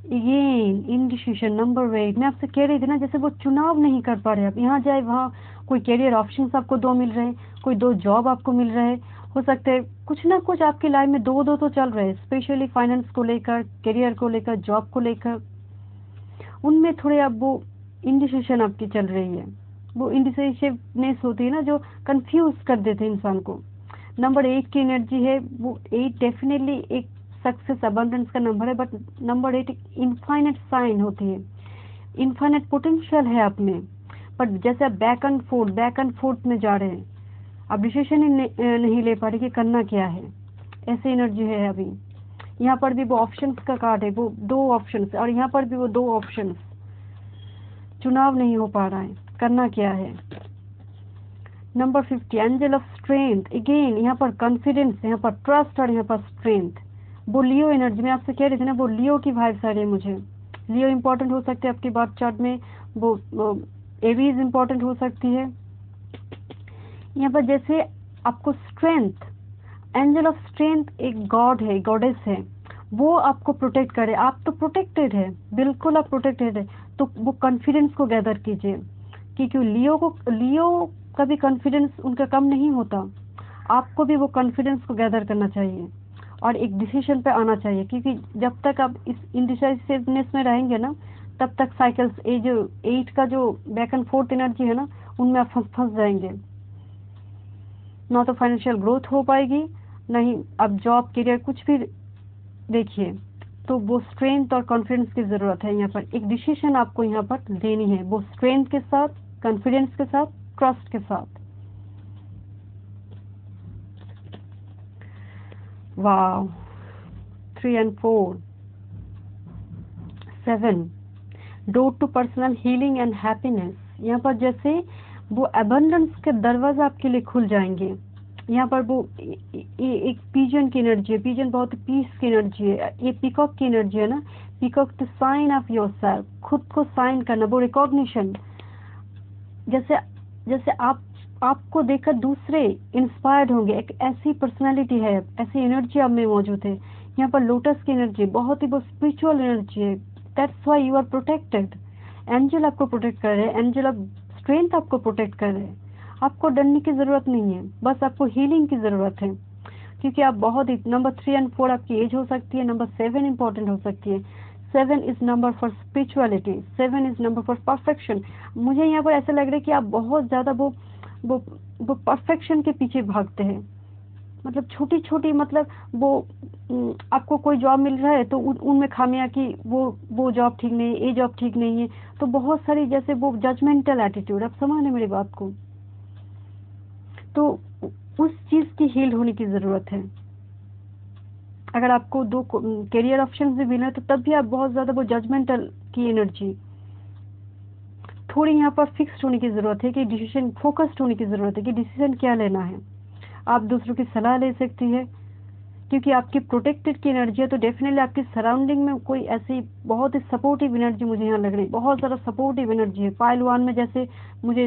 Again indecision, number 8। मैं आपसे कह रही थी ना जैसे वो चुनाव नहीं कर पा रहे, आप यहाँ जाए वहाँ कोई कैरियर ऑप्शंस आपको 2 मिल रहे हैं, कोई 2 जॉब आपको मिल रहे हैं, हो सकता है कुछ ना कुछ आपकी लाइफ में 2 तो चल रहे हैं, स्पेशली फाइनेंस को लेकर, करियर को लेकर, जॉब को लेकर। उनमें थोड़े अब वो इंडिसीजन आपकी चल रही है, वो इंडिसिसिवनेस होती है ना जो कंफ्यूज कर देते हैं इंसान को। नंबर 8 की एनर्जी है, वो 8 डेफिनेटली एक सक्सेस अबंडेंस का नंबर है, बट नंबर 8 एक इनफाइनाइट साइन होती है, इनफाइनाइट पोटेंशियल है आप में, बट जैसे आप बैक एंड फोर्थ में जा रहे हैं, आप डिसीजन ही नहीं ले पा रहे कि करना क्या है, ऐसी एनर्जी है अभी। यहाँ पर भी वो ऑप्शंस का कार्ड है, वो 2 ऑप्शंस, और यहाँ पर भी वो 2 ऑप्शंस, चुनाव नहीं हो पा रहा है, करना क्या है। Number 50 angel of strength. Again यहाँ पर कॉन्फिडेंस, यहाँ पर ट्रस्ट और यहाँ पर स्ट्रेंथ। वो लियो एनर्जी, मैं आपसे कह रही थी ना वो लियो की वाइब्स आ रही है मुझे। लियो इम्पोर्टेंट हो सकते हैं आपकी बर्थ चार्ट में, वो एरीज इम्पोर्टेंट हो सकती है। यहाँ पर जैसे आपको स्ट्रेंथ, एंजल ऑफ स्ट्रेंथ एक गॉड है, गॉडेस है, वो आपको प्रोटेक्ट करे। आप तो प्रोटेक्टेड है, बिल्कुल आप प्रोटेक्टेड है। तो वो कॉन्फिडेंस को गैदर कीजिए, क्योंकि लियो का भी कॉन्फिडेंस उनका कम नहीं होता। आपको भी वो कॉन्फिडेंस को गैदर करना चाहिए और एक डिसीजन पे आना चाहिए, क्योंकि जब तक आप इस इनडिसाइसिवनेस में रहेंगे ना, तब तक साइकिल्स, ये जो 8 का जो बैक एंड फोर्थ एनर्जी है ना, उनमें आप फंस जाएंगे। ना तो फाइनेंशियल ग्रोथ हो पाएगी, नहीं अब जॉब करियर कुछ भी देखिए। तो वो स्ट्रेंथ और कॉन्फिडेंस की जरूरत है। यहाँ पर एक डिसीजन आपको यहाँ पर लेनी है, वो स्ट्रेंथ के साथ, कॉन्फिडेंस के साथ, ट्रस्ट के साथ। Wow, 3 and 4, 7 door to personal healing and happiness. यहाँ पर जैसे वो अबंडेंस के दरवाजे आपके लिए खुल जाएंगे। यहाँ पर वो एक पिजन की एनर्जी है, पिजन बहुत पीस की एनर्जी है। ये पीकॉक की एनर्जी है ना, peacock the sign of yourself, खुद को साइन करना, वो रिकॉग्निशन। जैसे जैसे आपको देखकर दूसरे इंस्पायर्ड होंगे, एक ऐसी पर्सनालिटी है, ऐसी एनर्जी आप में मौजूद है। यहाँ पर लोटस की एनर्जी बहुत ही वो स्पिरिचुअल एनर्जी है, that's why you are protected. Angel आपको प्रोटेक्ट कर रहे हैं, एंजल ऑफ स्ट्रेंथ आपको प्रोटेक्ट कर रहे हैं। आपको डरने की जरूरत नहीं है, बस आपको हीलिंग की जरूरत है, क्योंकि आप बहुत ही, नंबर 3 and 4 आपकी एज हो सकती है, नंबर 7 इंपॉर्टेंट हो सकती है। 7 is number for spirituality, 7 is number for perfection. मुझे यहाँ पर ऐसा लग रहा है कि आप बहुत ज्यादा वो परफेक्शन के पीछे भागते हैं, मतलब छोटी छोटी, मतलब वो आपको कोई जॉब मिल रहा है तो उनमें खामियां कि वो जॉब ठीक नहीं है, ये जॉब ठीक नहीं है, तो बहुत सारी जैसे वो जजमेंटल एटीट्यूड। आप समझ रहे मेरी बात को? तो उस चीज की हील होने की जरूरत है। अगर आपको दो करियर ऑप्शन भी मिले तो तब भी आप बहुत ज़्यादा वो जजमेंटल की एनर्जी, थोड़ी यहाँ पर फिक्स्ड होने की ज़रूरत है कि डिसीजन फोकस्ड होने की ज़रूरत है कि डिसीजन क्या लेना है। आप दूसरों की सलाह ले सकती है क्योंकि आपकी प्रोटेक्टेड की एनर्जी है, तो डेफिनेटली आपकी सराउंडिंग में कोई ऐसी बहुत ही सपोर्टिव एनर्जी मुझे यहाँ लग रही है, बहुत ज़्यादा सपोर्टिव एनर्जी है। पाइल 1 में जैसे मुझे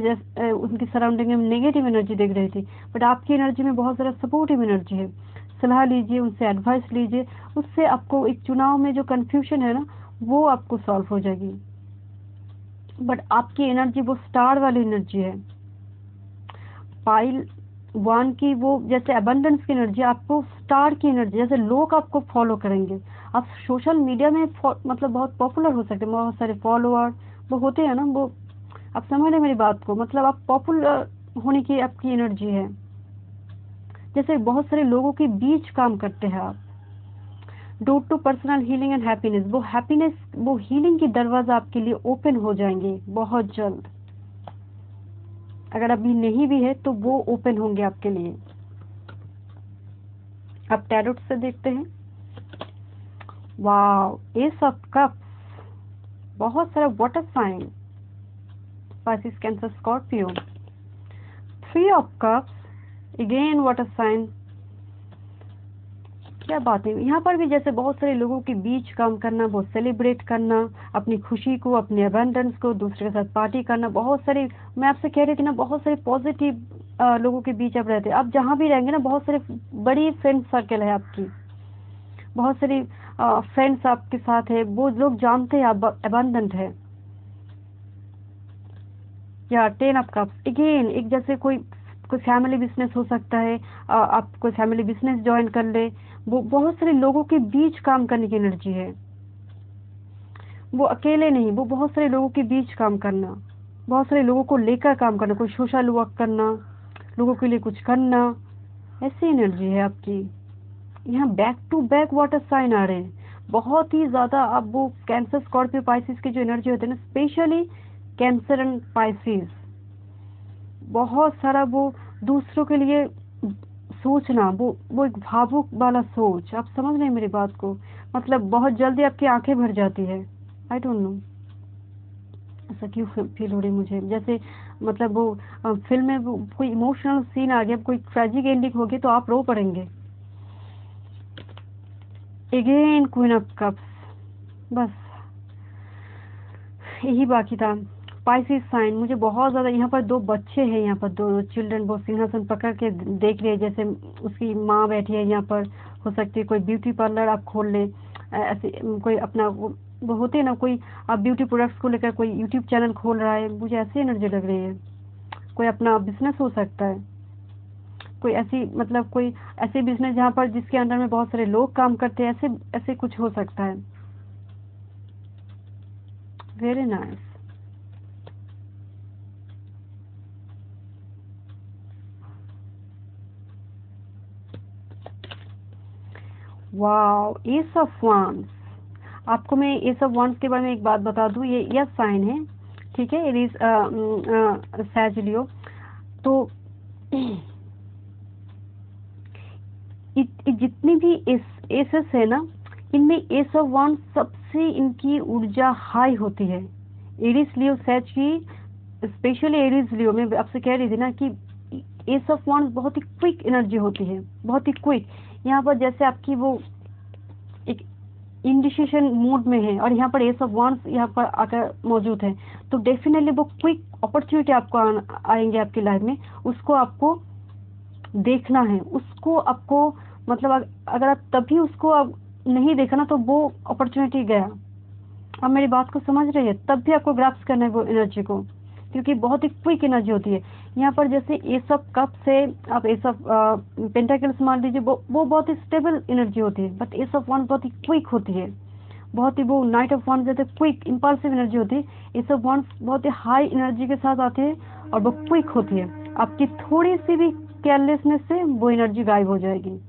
उनकी सराउंडिंग में नेगेटिव एनर्जी दिख रही थी, बट आपकी एनर्जी में बहुत ज़्यादा सपोर्टिव एनर्जी है। सलाह लीजिए, उनसे एडवाइस लीजिए, उससे आपको एक चुनाव में जो कन्फ्यूजन है ना वो आपको सॉल्व हो जाएगी। बट आपकी एनर्जी वो स्टार वाली एनर्जी है। पाइल 1 की वो जैसे अबंडेंस की एनर्जी, आपको स्टार की एनर्जी, जैसे लोग आपको फॉलो करेंगे। आप सोशल मीडिया में मतलब बहुत पॉपुलर हो सकते हैं, बहुत सारे फॉलोअर वो होते हैं ना, वो आप समझ रहे मेरी बात को, मतलब आप पॉपुलर होने की आपकी एनर्जी है। जैसे बहुत सारे लोगों के बीच काम करते हैं आप। Door to personal healing and happiness, वो हैप्पीनेस वो हीलिंग की दरवाजा आपके लिए ओपन हो जाएंगे बहुत जल्द। अगर अभी नहीं भी है तो वो ओपन होंगे आपके लिए। अब टैरोट से देखते हैं। वाओ, एस ऑफ कप्स, बहुत सारा water sign, Pisces, cancer, Scorpio. 3 of cups, again water sign. क्या बात है, यहाँ पर भी जैसे बहुत सारे लोगों के बीच काम करना, वो सेलिब्रेट करना अपनी खुशी को, अपने अबंडेंस को, दूसरे के साथ पार्टी करना। बहुत सारे, मैं आपसे कह रही थी ना, बहुत सारे पॉजिटिव लोगों के बीच आप रहते हैं। आप जहाँ भी रहेंगे ना, बहुत सारे बड़ी फ्रेंड सर्कल है आपकी, बहुत सारी फ्रेंड्स आपके साथ है, वो लोग जानते हैं आप अबंडेंट है। या 10 ऑफ कप्स, अगेन एक जैसे कोई फैमिली बिजनेस हो सकता है, आप कोई फैमिली बिजनेस ज्वाइन कर ले। वो बहुत सारे लोगों के बीच काम करने की एनर्जी है, वो अकेले नहीं, वो बहुत सारे लोगों के बीच काम करना, बहुत सारे लोगों को लेकर काम करना, कोई सोशल वर्क करना, लोगों के लिए कुछ करना, ऐसी एनर्जी है आपकी। यहाँ back to back water sign आ रहे हैं, बहुत ही ज्यादा। अब वो कैंसर, स्कॉर्पियो, पाइसिस की जो एनर्जी होती है ना, स्पेशली कैंसर एंड पाइसिस, बहुत सारा वो दूसरों के लिए सोचना, वो एक भावुक वाला सोच। आप समझ रहे हैं मेरी बात को, मतलब बहुत जल्दी आपकी आंखें भर जाती है। आई डोंट नो ऐसा क्यों फील हो रही मुझे, जैसे मतलब वो फिल्म में वो कोई इमोशनल सीन आ गया, कोई ट्रेजिक एंडिंग होगी तो आप रो पड़ेंगे। अगेन क्वीन ऑफ कप्स, बस यही बाकी था। पाइसिस साइन, मुझे बहुत ज्यादा यहाँ पर 2 बच्चे हैं, यहाँ पर 2 चिल्ड्रन, वो सिंहासन पकड़ के देख रहे हैं, जैसे उसकी माँ बैठी है यहाँ पर। हो सकती है कोई ब्यूटी पार्लर आप खोल ले, ऐसे कोई अपना वो होते हैं ना, कोई आप ब्यूटी प्रोडक्ट्स को लेकर कोई यूट्यूब चैनल खोल रहा है, मुझे ऐसी एनर्जी लग रही है। कोई अपना बिजनेस हो सकता है, कोई ऐसी मतलब कोई ऐसे बिजनेस जहाँ पर जिसके अंदर में बहुत सारे लोग काम करते हैं, ऐसे ऐसे कुछ हो सकता है। Very nice. Wow, S of wands. आपको मैं एस ऑफ वांड्स के बारे में एक बात बता दूं, ये यस साइन है, ठीक है, एरीज सैजिलियो। तो जितनी भी एसेस है ना, इनमें एस ऑफ वांड्स सबसे इनकी ऊर्जा हाई होती है। एरीज लियो सैज की, स्पेशली एरीज लियो, मैं आपसे कह रही थी ना कि एस ऑफ वांड्स बहुत ही क्विक एनर्जी होती है, बहुत ही क्विक। यहाँ पर जैसे आपकी वो एक इंडिसिशन मूड में है, और यहाँ पर एस ऑफ वांड्स यहाँ पर आकर मौजूद है, तो डेफिनेटली वो क्विक अपॉर्चुनिटी आपको आएंगे आपकी लाइफ में, उसको आपको देखना है, उसको आपको मतलब अगर आप तभी उसको आप नहीं देखा ना, तो वो अपॉर्चुनिटी गया। आप मेरी बात को समझ रही है, तब भी आपको ग्रास्प करना है वो एनर्जी को, क्योंकि बहुत ही क्विक एनर्जी होती है। यहाँ पर जैसे एस ऑफ कप से आप एस ऑफ पेंटाकल्स मान लीजिए, वो बहुत ही स्टेबल एनर्जी होती है, बट एस ऑफ वन बहुत ही क्विक होती है, बहुत ही वो नाइट ऑफ वन जैसे क्विक इम्पल्सिव एनर्जी होती है। एस ऑफ वन बहुत ही हाई एनर्जी के साथ आती है और वो क्विक होती है। आपकी थोड़ी सी भी केयरलेसनेस से वो एनर्जी गायब हो जाएगी।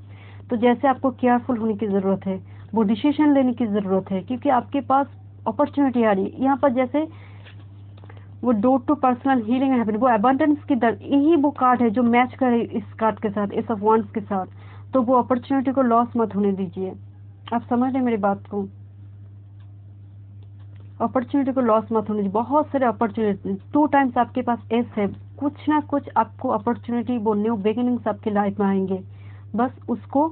तो जैसे आपको केयरफुल होने की जरूरत है, वो डिसीजन लेने की जरूरत है, क्योंकि आपके पास अपॉर्चुनिटी आ रही है। यहाँ पर जैसे वो डोर टू पर्सनल हीलिंग है, वो अबंडेंस की दर, यही वो कार्ड है जो मैच करे इस कार्ड के साथ, एस ऑफ वांड्स के साथ। तो वो अपॉर्चुनिटी को लॉस मत होने दीजिए। आप समझ रहे हैं मेरी बात को? अपॉर्चुनिटी को लॉस मत होने दीजिए। बहुत सारे अपॉर्चुनिटी, 2 टाइम्स आपके पास एस है, कुछ ना कुछ आपको अपॉर्चुनिटी, वो न्यू बिगिनिंग्स आपकी लाइफ में आएंगे। बस उसको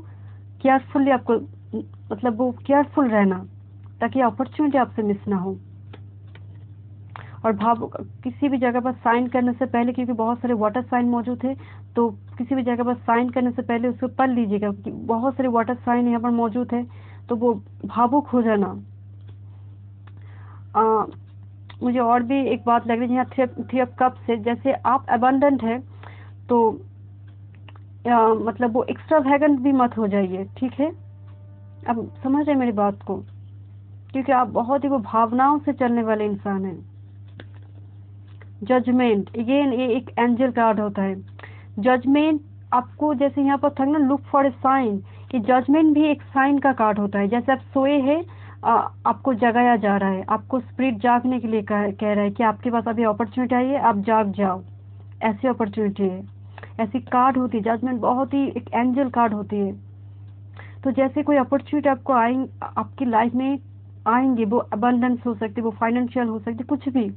केयरफुली आपको मतलब वो केयरफुल रहना, ताकि अपॉर्चुनिटी आपसे मिस ना हो। और भाव किसी भी जगह पर साइन करने से पहले, क्योंकि बहुत सारे वाटर साइन मौजूद है, तो किसी भी जगह पर साइन करने से पहले उसको पढ़ लीजिएगा कि बहुत सारे वाटर साइन यहाँ पर मौजूद है, तो वो भावुक हो जाना। मुझे और भी एक बात लग रही है यहाँ थ्री ऑफ कप्स से, जैसे आप अबंडेंट है तो मतलब वो एक्स्ट्रा वैगेंट भी मत हो जाइए, ठीक है? अब समझ रहे मेरी बात को? क्योंकि आप बहुत ही वो भावनाओं से चलने वाले इंसान हैं। जजमेंट, अगेन ये एक एंजल कार्ड होता है। जजमेंट आपको, जैसे यहाँ पर था ना लुक फॉर ए साइन, ये जजमेंट भी एक साइन का कार्ड होता है। जैसे आप सोए हैं, आपको जगाया जा रहा है, आपको स्पिरिट जागने के लिए कह रहा है कि आपके पास अभी अपॉर्चुनिटी आई है, आप जाग जाओ। ऐसी अपॉर्चुनिटी है, ऐसी कार्ड होती है। जजमेंट बहुत ही एक एंजल कार्ड होती है। तो जैसे कोई अपॉर्चुनिटी आपको आपकी लाइफ में आएंगे, वो अबंडेंस हो सकती है, वो फाइनेंशियल हो सकती है, कुछ भी,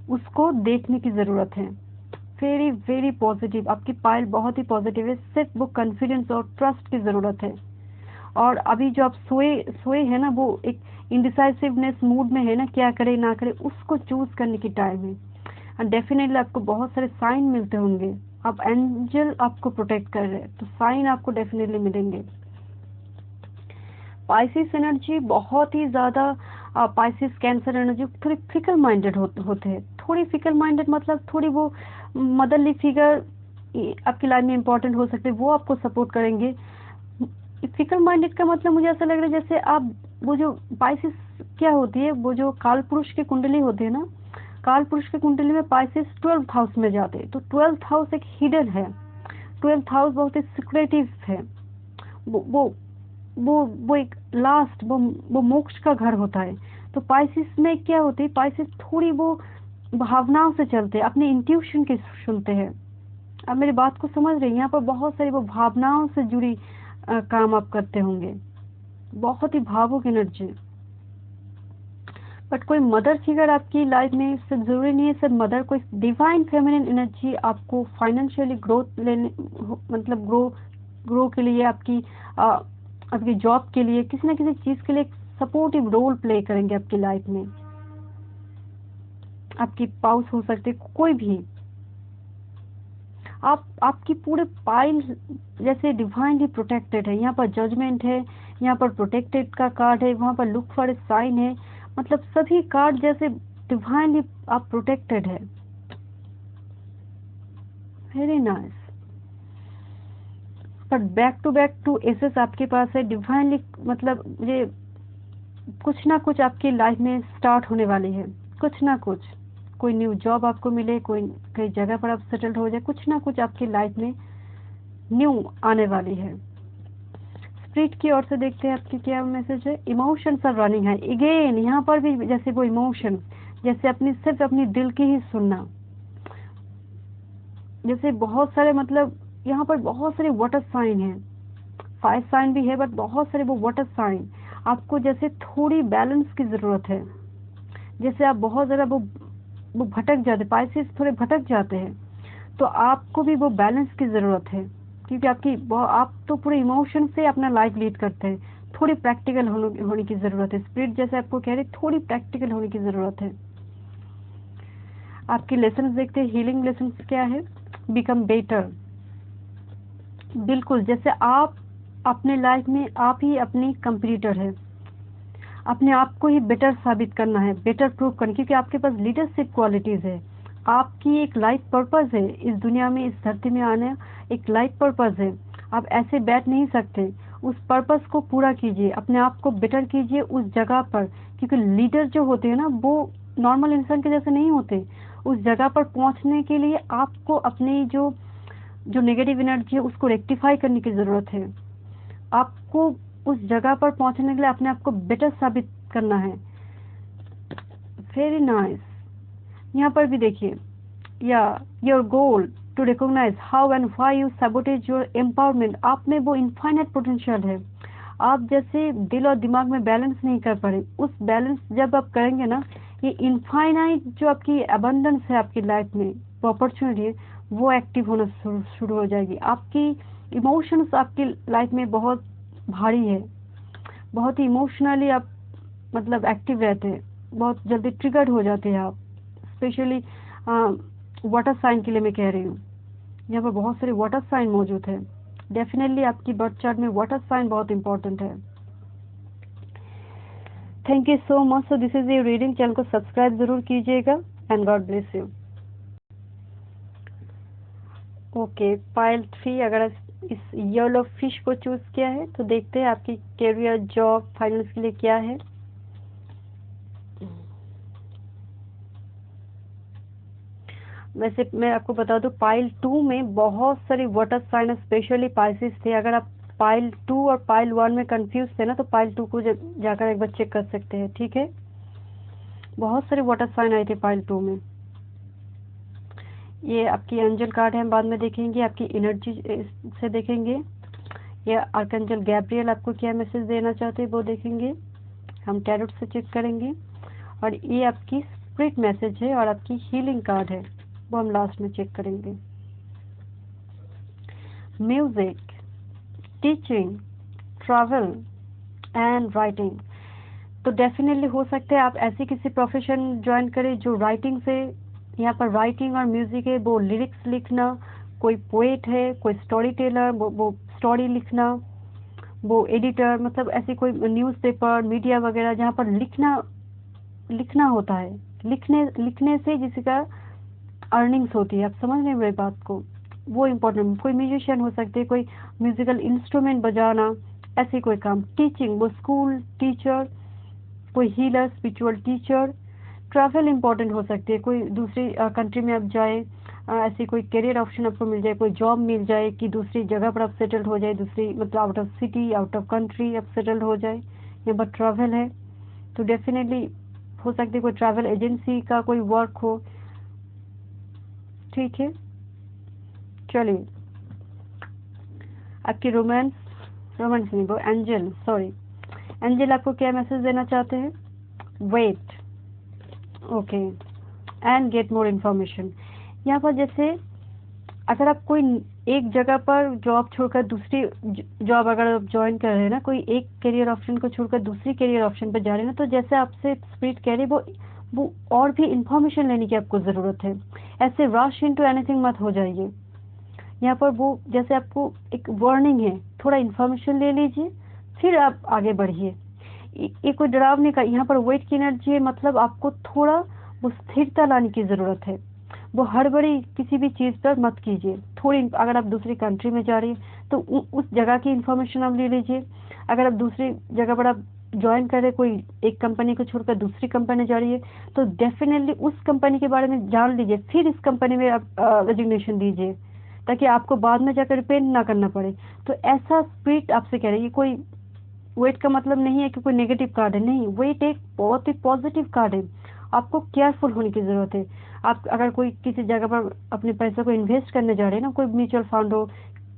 उसको देखने की जरूरत है। वेरी वेरी पॉजिटिव, आपकी पाइल बहुत ही पॉजिटिव है। सिर्फ वो कॉन्फिडेंस और ट्रस्ट की जरूरत है। और अभी जो आप सोए हैं ना, वो एक इंडिसाइसिवनेस मूड में है ना, क्या करे ना करे, उसको चूज करने की टाइम है। और डेफिनेटली आपको बहुत सारे साइन मिलते होंगे। आप एंजल आपको प्रोटेक्ट कर रहे हैं, तो साइन आपको डेफिनेटली मिलेंगे। पाइसिस एनर्जी बहुत ही ज्यादा, पाइसिस कैंसर एनर्जी थोड़ी फिकल माइंडेड होते हैं। थोड़ी फिकल माइंडेड मतलब थोड़ी वो मदरली फिगर आपकी लाइफ में इम्पोर्टेंट हो सकते हैं, वो आपको सपोर्ट करेंगे। फिकल माइंडेड का मतलब मुझे ऐसा लग रहा है जैसे आप, वो जो पाइसिस क्या होती है, वो जो काल पुरुष की कुंडली होती है ना, काल पुरुष की कुंडली में पाइसिस 12th हाउस में जाते हैं। तो 12th हाउस एक हिडन है, 12th हाउस बहुत ही सिक्रेटिव है। वो वो वो एक लास्ट, वो मोक्ष का घर होता है। तो पाइसिस में क्या होती है, पाइसिस थोड़ी वो भावनाओं से चलते हैं, अपने इंट्यूशन की सुनते हैं। अब मेरी बात को समझ रही हैं? यहाँ पर बहुत सारी वो भावनाओं से जुड़ी काम आप करते होंगे, बहुत ही भावुक एनर्जी। बट कोई मदर फिगर आपकी लाइफ में, सिर्फ जरूरी नहीं है सिर्फ मदर, कोई डिवाइन फेमिनिन एनर्जी आपको फाइनेंशियली ग्रोथ लेने, मतलब ग्रो के लिए, आपकी जॉब के लिए, किसी न किसी चीज के लिए सपोर्टिव रोल प्ले करेंगे आपकी लाइफ में। आपकी पाउस हो सकते, कोई भी। आपकी पूरे पाइल जैसे डिवाइनली प्रोटेक्टेड है। यहाँ पर जजमेंट है, यहाँ पर प्रोटेक्टेड का कार्ड है, वहाँ पर लुक फॉर ए साइन है। मतलब सभी कार्ड जैसे डिवाइनली आप प्रोटेक्टेड है। Very nice. But back to back 2 aces आपके पास है डिवाइनली, मतलब ये कुछ ना कुछ आपकी लाइफ में स्टार्ट होने वाली है। कुछ ना कुछ, कोई न्यू जॉब आपको मिले, कोई कई जगह पर आप सेटल्ड हो जाए, कुछ ना कुछ आपकी लाइफ में न्यू आने वाली है। स्पिरिट की ओर से देखते हैं आपकी क्या मैसेज है। इमोशंस आर रनिंग है अगेन। यहाँ पर भी जैसे वो इमोशंस, जैसे सिर्फ अपनी दिल की ही सुनना। जैसे बहुत सारे, मतलब यहाँ पर बहुत सारे वाटर साइन है, फायर साइन भी है, बट बहुत सारे वो वाटर साइन। आपको जैसे थोड़ी बैलेंस की जरूरत है। जैसे आप बहुत ज्यादा वो भटक जाते, पाइसेस थोड़े भटक जाते हैं, तो आपको भी वो बैलेंस की जरूरत है। क्योंकि आप तो पूरे इमोशन से अपना लाइफ लीड करते हैं। थोड़ी प्रैक्टिकल होने की जरूरत है। स्पिरिट जैसे आपको कह रहे, थोड़ी प्रैक्टिकल होने की जरूरत है। आपकी लेसन देखते हैं, हीलिंग लेसन क्या है। बिकम बेटर, बिल्कुल जैसे आप अपने लाइफ में आप ही अपनी कंप्यूटर है। अपने आप को ही बेटर साबित करना है, बेटर प्रूव करना, क्योंकि आपके पास लीडरशिप क्वालिटीज है। आपकी एक लाइफ पर्पस है इस दुनिया में, इस धरती में आने, एक लाइफ पर्पस है। आप ऐसे बैठ नहीं सकते। उस पर्पस को पूरा कीजिए, अपने आप को बेटर कीजिए उस जगह पर। क्योंकि लीडर जो होते हैं ना, वो नॉर्मल इंसान के जैसे नहीं होते। उस जगह पर पहुंचने के लिए आपको अपनी जो नेगेटिव एनर्जी है उसको रेक्टिफाई करने की जरूरत है। आपको उस जगह पर पहुंचने के लिए अपने आप को बेटर साबित करना है। Very nice. यहाँ पर भी देखिए, या your goal, to recognise how and why you sabotage your empowerment. आप में वो इनफाइनाइट पोटेंशियल है, आप जैसे दिल और दिमाग में बैलेंस नहीं कर पा रहे, उस बैलेंस जब आप करेंगे ना, ये इनफाइनाइट जो आपकी अबंडेंस है आपकी लाइफ में, वो अपॉर्चुनिटी है, वो एक्टिव होना शुरू हो जाएगी। आपकी इमोशंस आपकी लाइफ में बहुत भारी है, बहुत ही इमोशनली आप मतलब एक्टिव रहते हैं, बहुत जल्दी ट्रिगर्ड हो जाते हैं आप, स्पेशली वाटर साइन के लिए मैं कह रही हूँ। यहाँ पर बहुत सारे वाटर साइन मौजूद है, डेफिनेटली आपकी बर्थ चार्ट में वाटर साइन बहुत इंपॉर्टेंट है। Thank you so much. So this is your reading. Channel को सब्सक्राइब जरूर कीजिएगा and God bless you. Okay, pile 3 अगर इस येलो फिश को चूज किया है तो देखते हैं आपकी कैरियर, जॉब, फाइनेंस के लिए क्या है। वैसे मैं आपको बता दूं, पाइल 2 में बहुत सारे वाटर साइन स्पेशली पाइसिस थे। अगर आप पाइल 2 और पाइल 1 में कंफ्यूज थे ना, तो पाइल 2 को जाकर एक बार चेक कर सकते हैं, ठीक है। बहुत सारे वाटर साइन आए थे पाइल 2 में। ये आपकी एंजल कार्ड है, हम बाद में देखेंगे, आपकी एनर्जी से देखेंगे। ये आर्कएंजल गैब्रियल आपको क्या मैसेज देना चाहते हैं वो देखेंगे, हम टैरोट से चेक करेंगे। और ये आपकी स्पिरिट मैसेज है और आपकी हीलिंग कार्ड है, वो हम लास्ट में चेक करेंगे। Music, teaching, travel and writing. तो डेफिनेटली हो सकता है आप ऐसी किसी प्रोफेशन ज्वाइन करें जो राइटिंग से, यहाँ पर राइटिंग और म्यूजिक है, वो लिरिक्स लिखना, कोई पोएट है, कोई स्टोरी टेलर, वो स्टोरी लिखना, वो एडिटर, मतलब ऐसी कोई न्यूज़पेपर, मीडिया वगैरह जहाँ पर लिखना होता है। लिखने से जिसका अर्निंग्स होती है, आप समझ रहे हैं मेरी बात को, वो इम्पोर्टेंट। कोई म्यूजिशियन हो सकते हैं, कोई म्यूजिकल इंस्ट्रूमेंट बजाना, ऐसे कोई काम। टीचिंग, वो स्कूल टीचर, कोई healer, spiritual teacher. Travel important हो सकती है, कोई दूसरी कंट्री में आप जाए, ऐसी कोई करियर ऑप्शन आपको मिल जाए, कोई जॉब मिल जाए कि दूसरी जगह पर आप सेटल्ड हो जाए, दूसरी मतलब out of city, out of country आप सेटल्ड हो जाए, यहाँ पर ट्रैवल है। तो डेफिनेटली हो सकती है कोई ट्रैवल एजेंसी का कोई वर्क हो, ठीक है। चलिए, आपकी रोमांस नहीं, वो एंजल, सॉरी, एंजल आपको क्या मैसेज देना चाहते हैं? Wait, okay, and get more information. यहाँ पर जैसे अगर आप कोई एक जगह पर जॉब छोड़कर दूसरी जॉब अगर आप ज्वाइन कर रहे हैं ना, कोई एक करियर ऑप्शन को छोड़कर दूसरी करियर ऑप्शन पर जा रहे हैं ना, तो जैसे आपसे स्पिरिट कह रही वो और भी इंफॉर्मेशन लेने की आपको ज़रूरत है। ऐसे रश इनटू एनीथिंग मत हो जाइए। यहाँ पर वो जैसे आपको एक वार्निंग है, थोड़ा इन्फॉर्मेशन ले लीजिए फिर आप आगे बढ़िए। ये कोई डरावने का, यहाँ पर वेट की एनर्जी है, मतलब आपको थोड़ा वो स्थिरता लाने की ज़रूरत है। वो हड़बड़ी किसी भी चीज़ पर मत कीजिए। थोड़ी, अगर आप दूसरी कंट्री में जा रही हैं तो उस जगह की इन्फॉर्मेशन आप ले लीजिए। अगर आप दूसरी जगह पर आप ज्वाइन कर रहे, कोई एक कंपनी को छोड़कर दूसरी कंपनी जा रही है, तो डेफिनेटली उस कंपनी के बारे में जान लीजिए, फिर इस कंपनी में आप रेजिग्नेशन दीजिए, ताकि आपको बाद में जाकर रिपेंट ना करना पड़े। तो ऐसा स्पिरिट आपसे कह रही है। कोई वेट का मतलब नहीं है कि कोई नेगेटिव कार्ड है, नहीं, वेट एक बहुत ही पॉजिटिव कार्ड है। आपको केयरफुल होने की ज़रूरत है। आप अगर कोई किसी जगह पर अपने पैसे को इन्वेस्ट करने जा रहे हैं ना, कोई म्यूचुअल फंड हो,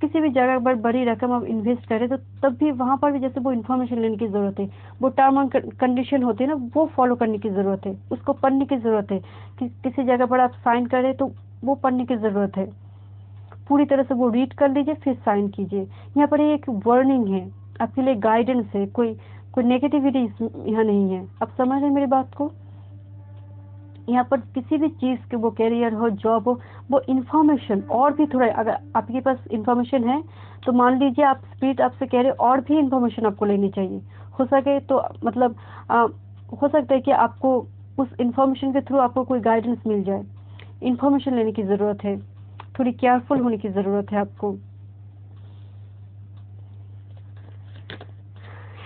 किसी भी जगह पर बड़ी रकम आप इन्वेस्ट करें, तो तब भी वहाँ पर भी जैसे वो इन्फॉर्मेशन लेने की ज़रूरत है। वो टर्म एंड कंडीशन होती है ना, वो फॉलो करने की ज़रूरत है, उसको पढ़ने की ज़रूरत है। किसी जगह पर आप साइन करें तो वो पढ़ने की ज़रूरत है, पूरी तरह से वो रीड कर लीजिए फिर साइन कीजिए। यहाँ पर एक वार्निंग है, आपके लिए गाइडेंस है, कोई नेगेटिविटी यहाँ नहीं है। आप समझ रहे हैं मेरी बात को? यहाँ पर किसी भी चीज़ के, वो करियर हो, जॉब हो, वो इन्फॉर्मेशन और भी थोड़ा, अगर आपके पास इन्फॉर्मेशन है तो मान लीजिए आप स्पिरिट आपसे कह रहे और भी इन्फॉर्मेशन आपको लेनी चाहिए। हो सके तो मतलब हो सकता है कि आपको उस इन्फॉर्मेशन के थ्रू आपको कोई गाइडेंस मिल जाए। इन्फॉर्मेशन लेने की ज़रूरत है, थोड़ी केयरफुल होने की ज़रूरत है आपको।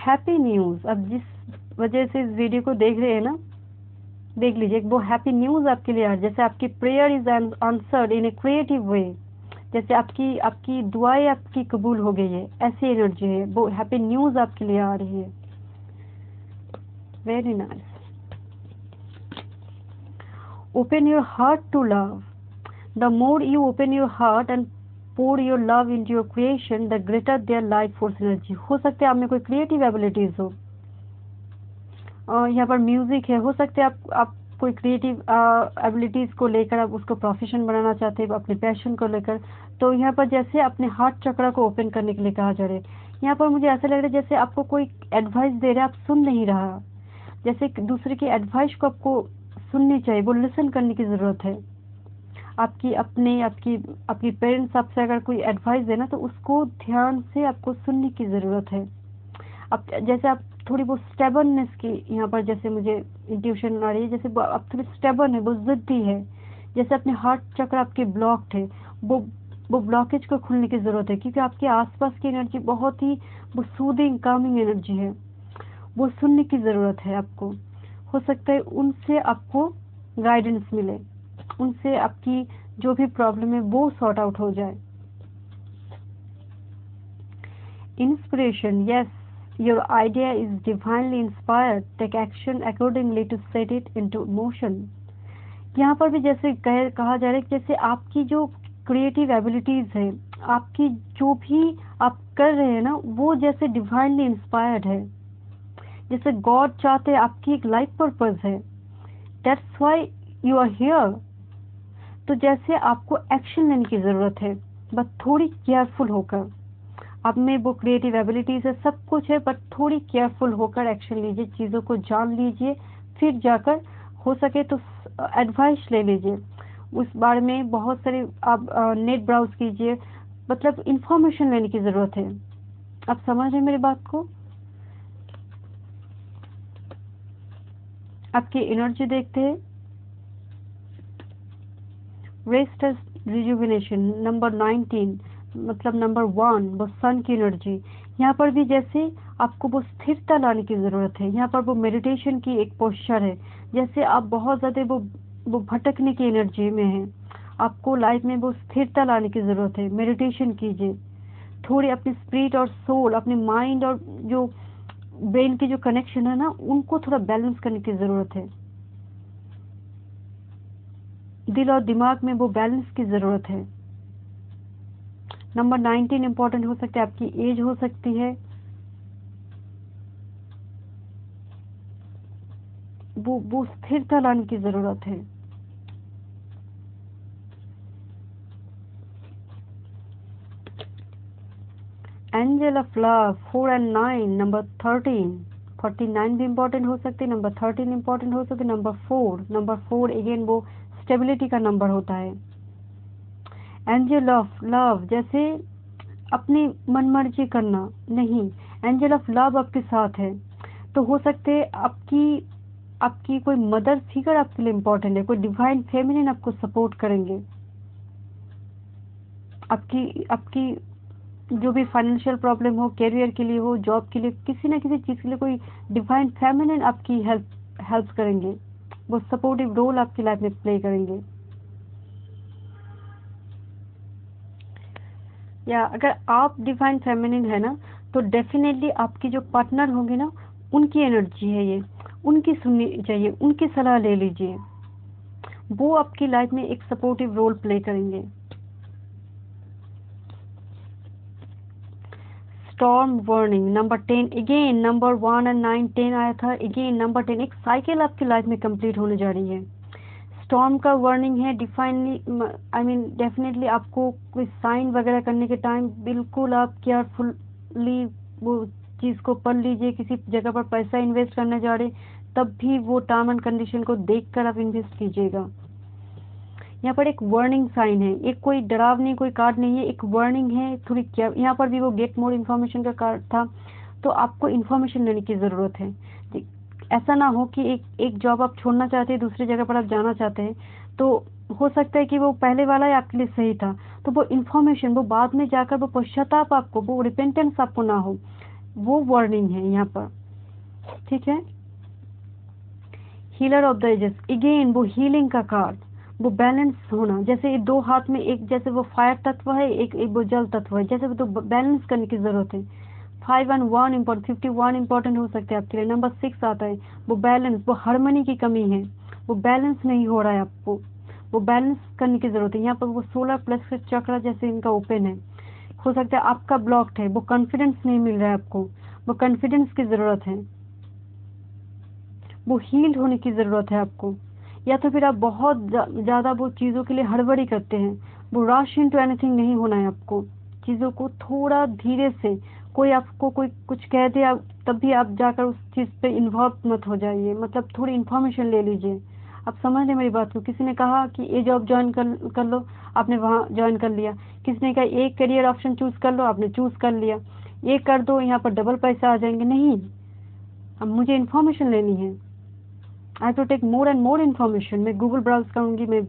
हैप्पी न्यूज़, अब जिस वजह से इस वीडियो को देख रहे हैं ना, देख लीजिए, वो हैप्पी न्यूज़ आपके लिए आ रही है। जैसे आपकी prayer is answered in a creative way, जैसे आपकी दुआएं आपकी कबूल हो गई है, ऐसी एनर्जी है। वो हैप्पी न्यूज़ आपके लिए आ रही है। Very nice. Open your heart to love. The more you open your heart and pour your love into your creation, the greater their life force energy। हो सकता है आप में कोई क्रिएटिव एबिलिटीज हो, यहाँ पर म्यूजिक है, हो सकता है आप कोई क्रिएटिव एबिलिटीज को लेकर आप उसको प्रोफेशन बनाना चाहते हैं अपने पैशन को लेकर, तो यहाँ पर जैसे अपने हार्ट चक्र को ओपन करने के लिए कहा जा रहा है। यहाँ पर मुझे ऐसा लग रहा है जैसे आपको कोई एडवाइस दे रहा है, आप सुन नहीं रहा, जैसे दूसरे की एडवाइस को आपको सुननी चाहिए, वो लिसन करने की जरूरत है। आपकी आपकी पेरेंट्स आपसे अगर कोई एडवाइस देना तो उसको ध्यान से आपको सुनने की ज़रूरत है। अब जैसे आप थोड़ी बहुत स्टेबलनेस की यहाँ पर जैसे मुझे इंट्यूशन आ रही है, जैसे आप थोड़ी स्टेबल है, वो जिद्दी है, जैसे अपने हार्ट चक्र आपके ब्लॉक्ड है, वो ब्लॉकेज को खुलने की ज़रूरत है, क्योंकि आपके आसपास की एनर्जी बहुत ही वो सूदिंग कामिंग एनर्जी है, वो सुनने की ज़रूरत है आपको। हो सकता है उनसे आपको गाइडेंस मिले, उनसे आपकी जो भी प्रॉब्लम है वो सॉर्ट आउट हो जाए। Inspiration, yes, your idea is divinely inspired, take action accordingly to set it into motion. यहाँ पर भी जैसे कहा जा रहा है कि जैसे आपकी जो क्रिएटिव एबिलिटीज है, आपकी जो भी आप कर रहे हैं ना, वो जैसे डिवाइनली इंस्पायर्ड है, जैसे गॉड चाहते हैं, आपकी एक लाइफ पर्पस है, that's why you are here. तो जैसे आपको एक्शन लेने की ज़रूरत है, बस थोड़ी केयरफुल होकर। आप में वो क्रिएटिव एबिलिटीज है, सब कुछ है, बट थोड़ी केयरफुल होकर एक्शन लीजिए, चीज़ों को जान लीजिए, फिर जाकर हो सके तो एडवाइस ले लीजिए उस बारे में। बहुत सारे आप नेट ब्राउज कीजिए, मतलब इंफॉर्मेशन लेने की ज़रूरत है। आप समझ रहे मेरी बात को? आपकी एनर्जी देखते हैं, रेस्ट रिजुविनेशन नंबर 19, मतलब नंबर 1 वो सन की एनर्जी। यहाँ पर भी जैसे आपको वो स्थिरता लाने की ज़रूरत है। यहाँ पर वो मेडिटेशन की एक पोस्चर है, जैसे आप बहुत ज़्यादा वो भटकने की एनर्जी में हैं, आपको लाइफ में वो स्थिरता लाने की ज़रूरत है। मेडिटेशन कीजिए, थोड़ी अपनी स्पिरिट और सोल, अपने माइंड और जो ब्रेन की जो कनेक्शन है ना, उनको थोड़ा बैलेंस करने की ज़रूरत है। दिल और दिमाग में वो बैलेंस की ज़रूरत है। नंबर 19 इम्पोर्टेंट हो सकता है, आपकी एज हो सकती है, वो स्थिरता लाने की ज़रूरत है। एंजल ऑफ लव 4 और 9, नंबर 13, 49 भी इम्पोर्टेंट हो सकते हैं, नंबर 13 इम्पोर्टेंट हो सकते हैं, नंबर 4 अगेन वो स्टेबिलिटी का नंबर होता है। एंजल ऑफ लव जैसे अपनी मनमर्जी करना नहीं, एंजल ऑफ लव आपके साथ है। तो हो सकते है आपकी कोई मदर फिगर आपके लिए इम्पोर्टेंट है, कोई डिवाइन फेमिनिन आपको सपोर्ट करेंगे, आपकी जो भी फाइनेंशियल प्रॉब्लम हो, करियर के लिए हो, जॉब के लिए, किसी न किसी चीज़ के लिए कोई डिवाइन फेमिनिन आपकी हेल्प करेंगे, वो सपोर्टिव रोल आपकी लाइफ में प्ले करेंगे। या अगर आप डिवाइन फेमिनिन है ना, तो डेफिनेटली आपकी जो पार्टनर होंगे ना, उनकी एनर्जी है ये, उनकी सुननी चाहिए, उनकी सलाह ले लीजिए, वो आपकी लाइफ में एक सपोर्टिव रोल प्ले करेंगे। Storm warning number 10, again number 1 और 9 10 आया था, अगेन नंबर 10, एक साइकिल आपकी लाइफ में कंप्लीट होने जा रही है। स्टॉर्म का वार्निंग है, डेफिनेटली आपको कोई साइन वगैरह करने के टाइम बिल्कुल आप केयरफुली वो चीज़ को पढ़ लीजिए। किसी जगह पर पैसा इन्वेस्ट करने जा रहे तब भी वो टर्म एंड कंडीशन को देखकर आप इन्वेस्ट कीजिएगा। यहाँ पर एक वार्निंग साइन है, एक कोई डरावनी कोई कार्ड नहीं है, एक वार्निंग है थोड़ी क्या। यहाँ पर भी वो गेट मोर इन्फॉर्मेशन का कार्ड था, तो आपको इन्फॉर्मेशन लेने की ज़रूरत है। ऐसा ना हो कि एक जॉब आप छोड़ना चाहते हैं, दूसरी जगह पर आप जाना चाहते हैं, तो हो सकता है कि वो पहले वाला ही आपके लिए सही था, तो वो इन्फॉर्मेशन वो बाद में जाकर वो पश्चाताप आपको, वो रिपेंटेंस आपको ना हो, वो वार्निंग है यहाँ पर, ठीक है। Healer of the ages, again वो हीलिंग का कार्ड, वो बैलेंस होना, जैसे दो हाथ में एक, जैसे वो फायर तत्व है, एक वो जल तत्व है, जैसे वो तो बैलेंस करने की जरूरत है। 5 और 1 इम्पोर्टेंट, 51 इम्पोर्टेंट हो सकते हैं आपके लिए। नंबर 6 आता है, वो बैलेंस, वो हार्मनी की कमी है, वो बैलेंस नहीं हो रहा है आपको, वो बैलेंस करने की जरूरत है। यहाँ पर वो सोलर प्लस चक्र जैसे इनका ओपन है, हो सकता है आपका ब्लॉक्ड है, वो कॉन्फिडेंस नहीं मिल रहा है आपको, वो कॉन्फिडेंस की जरूरत है, वो हील्ड होने की जरूरत है आपको। या तो फिर आप बहुत ज्यादा वो चीजों के लिए हड़बड़ी करते हैं, वो रश इनटू एनीथिंग नहीं होना है आपको। चीजों को थोड़ा धीरे से, कोई आपको कोई कुछ कह दे आप तब भी आप जाकर उस चीज पे इन्वॉल्व मत हो जाइए, मतलब थोड़ी इन्फॉर्मेशन ले लीजिए। आप समझ रहे मेरी बात को? किसी ने कहा कि ये जॉब ज्वाइन कर लो, आपने वहाँ ज्वाइन कर लिया। किसी ने कहा एक करियर ऑप्शन चूज कर लो, आपने चूज कर लिया। ये कर दो, यहाँ पर डबल पैसा आ जाएंगे, नहीं। अब मुझे इन्फॉर्मेशन लेनी है, I have to take more and more information. मैं गूगल ब्राउज करूंगी, मैं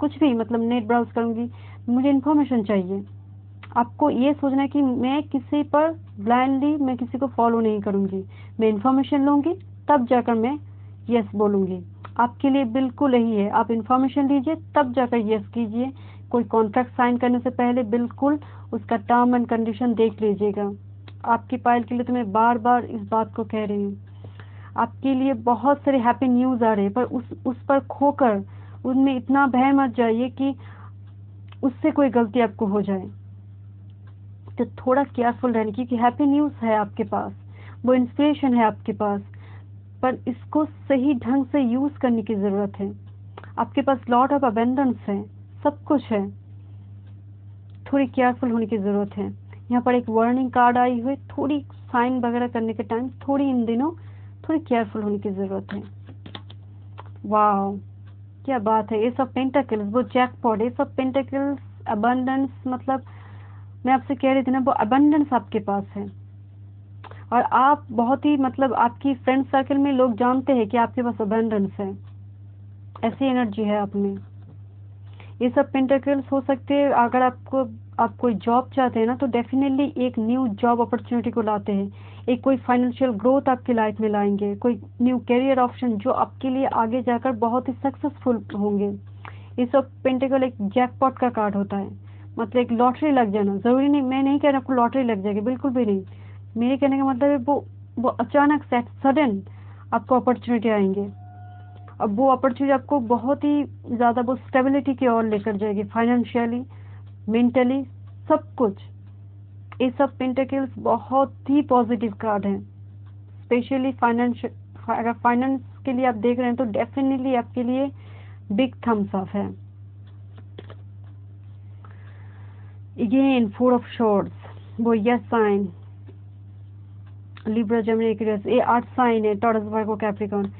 कुछ भी मतलब नेट ब्राउज करूंगी, मुझे इन्फॉर्मेशन चाहिए। आपको ये सोचना है कि मैं किसी पर ब्लाइंडली मैं किसी को फॉलो नहीं करूंगी, मैं इन्फॉर्मेशन लूंगी तब जाकर मैं यस बोलूंगी। आपके लिए बिल्कुल यही है, आप इन्फॉर्मेशन लीजिए तब जाकर यस कीजिए। कोई कॉन्ट्रैक्ट साइन करने से पहले बिल्कुल उसका टर्म एंड कंडीशन देख लीजिएगा। आपकी पायल के लिए तो मैं बार बार इस बात को कह रही हूँ। आपके लिए बहुत सारे हैप्पी न्यूज आ रहे हैं, पर उस पर खोकर उनमें इतना बह मत जाइए कि उससे कोई गलती आपको हो जाए। तो थोड़ा केयरफुल रहने, क्योंकि हैप्पी न्यूज है आपके पास, वो इंस्पिरेशन है आपके पास, पर इसको सही ढंग से यूज करने की जरूरत है। आपके पास लॉट ऑफ अबेंडेंस है, सब कुछ है, थोड़ी केयरफुल होने की जरूरत है। यहाँ पर एक वार्निंग कार्ड आई हुई, थोड़ी साइन वगैरह करने के टाइम थोड़ी इन दिनों थोड़ी केयरफुल होने की जरूरत है। वाह क्या बात है, ये सब पेंटाकल्स, वो जैकपॉट, ये सब पेंटाकल्स, अबंडेंस, मतलब मैं आपसे कह रही थी ना, वो अबंडेंस आपके पास है। और आप बहुत ही मतलब आपकी फ्रेंड सर्कल में लोग जानते हैं कि आपके पास अबंडेंस है, ऐसी एनर्जी है आप में। ये सब पेंटाकल्स हो सकते हैं। अगर आप कोई जॉब चाहते हैं ना, तो डेफिनेटली एक न्यू जॉब अपॉर्चुनिटी को लाते हैं, एक कोई फाइनेंशियल ग्रोथ आपकी लाइफ में लाएंगे, कोई न्यू करियर ऑप्शन जो आपके लिए आगे जाकर बहुत ही सक्सेसफुल होंगे। ये सब पेंटाकल एक जैकपॉट का कार्ड होता है, मतलब एक लॉटरी लग जाना। जरूरी नहीं, मैं नहीं कह रहा आपको लॉटरी लग जाएगी, बिल्कुल भी नहीं। मेरे कहने का मतलब है वो अचानक से सडन आपको अपॉर्चुनिटी आएंगे। अब वो अपॉर्चुनिटी आपको बहुत ही ज्यादा वो स्टेबिलिटी की ओर लेकर जाएगी, फाइनेंशियली, मेंटली, सब कुछ। ये सब पेंटाकल्स बहुत ही पॉजिटिव कार्ड है, स्पेशली फाइनेंस। अगर फाइनेंस के लिए आप देख रहे हैं तो डेफिनेटली आपके लिए बिग थम्स अप है। अगेन फोर ऑफ शॉर्ट्स, वो यस साइन, लिब्रा, जेमिनी, एक्वेरियस, ये 8 साइन है, टॉरस, वर्गो, कैप्रिकॉर्न।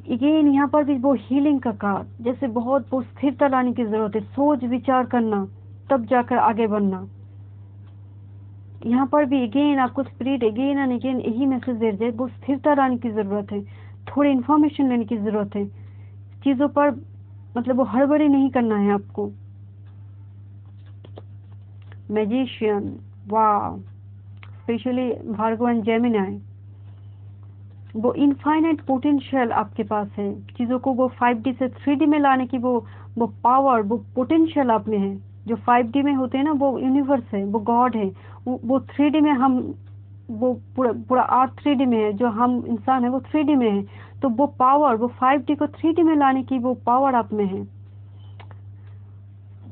अगेन यहाँ पर भी वो हीलिंग का कार्ड, जैसे बहुत वो स्थिरता लाने की जरूरत है, सोच विचार करना तब जाकर आगे बढ़ना। यहाँ पर भी अगेन आपको स्पिरिट अगेन एंड अगेन यही मैसेज दे रहे, वो स्थिरता लाने की जरूरत है, थोड़ी इन्फॉर्मेशन लेने की जरूरत है चीजों पर, मतलब वो हड़बड़ी नहीं करना है आपको। मैजिशियन, वाह, स्पेशली भार्गव एंड जेमिनी, वो इनफाइनाइट पोटेंशियल आपके पास है, चीजों को वो 5D से 3D में लाने की वो पावर, वो पोटेंशियल आप में है। जो 5D में होते हैं ना, वो यूनिवर्स है, वो गॉड है। वो 3D में हम, वो पूरा पूरा अर्थ 3D में है, जो हम इंसान है वो 3D में है। तो वो पावर, वो 5D को 3D में लाने की वो पावर आप में है,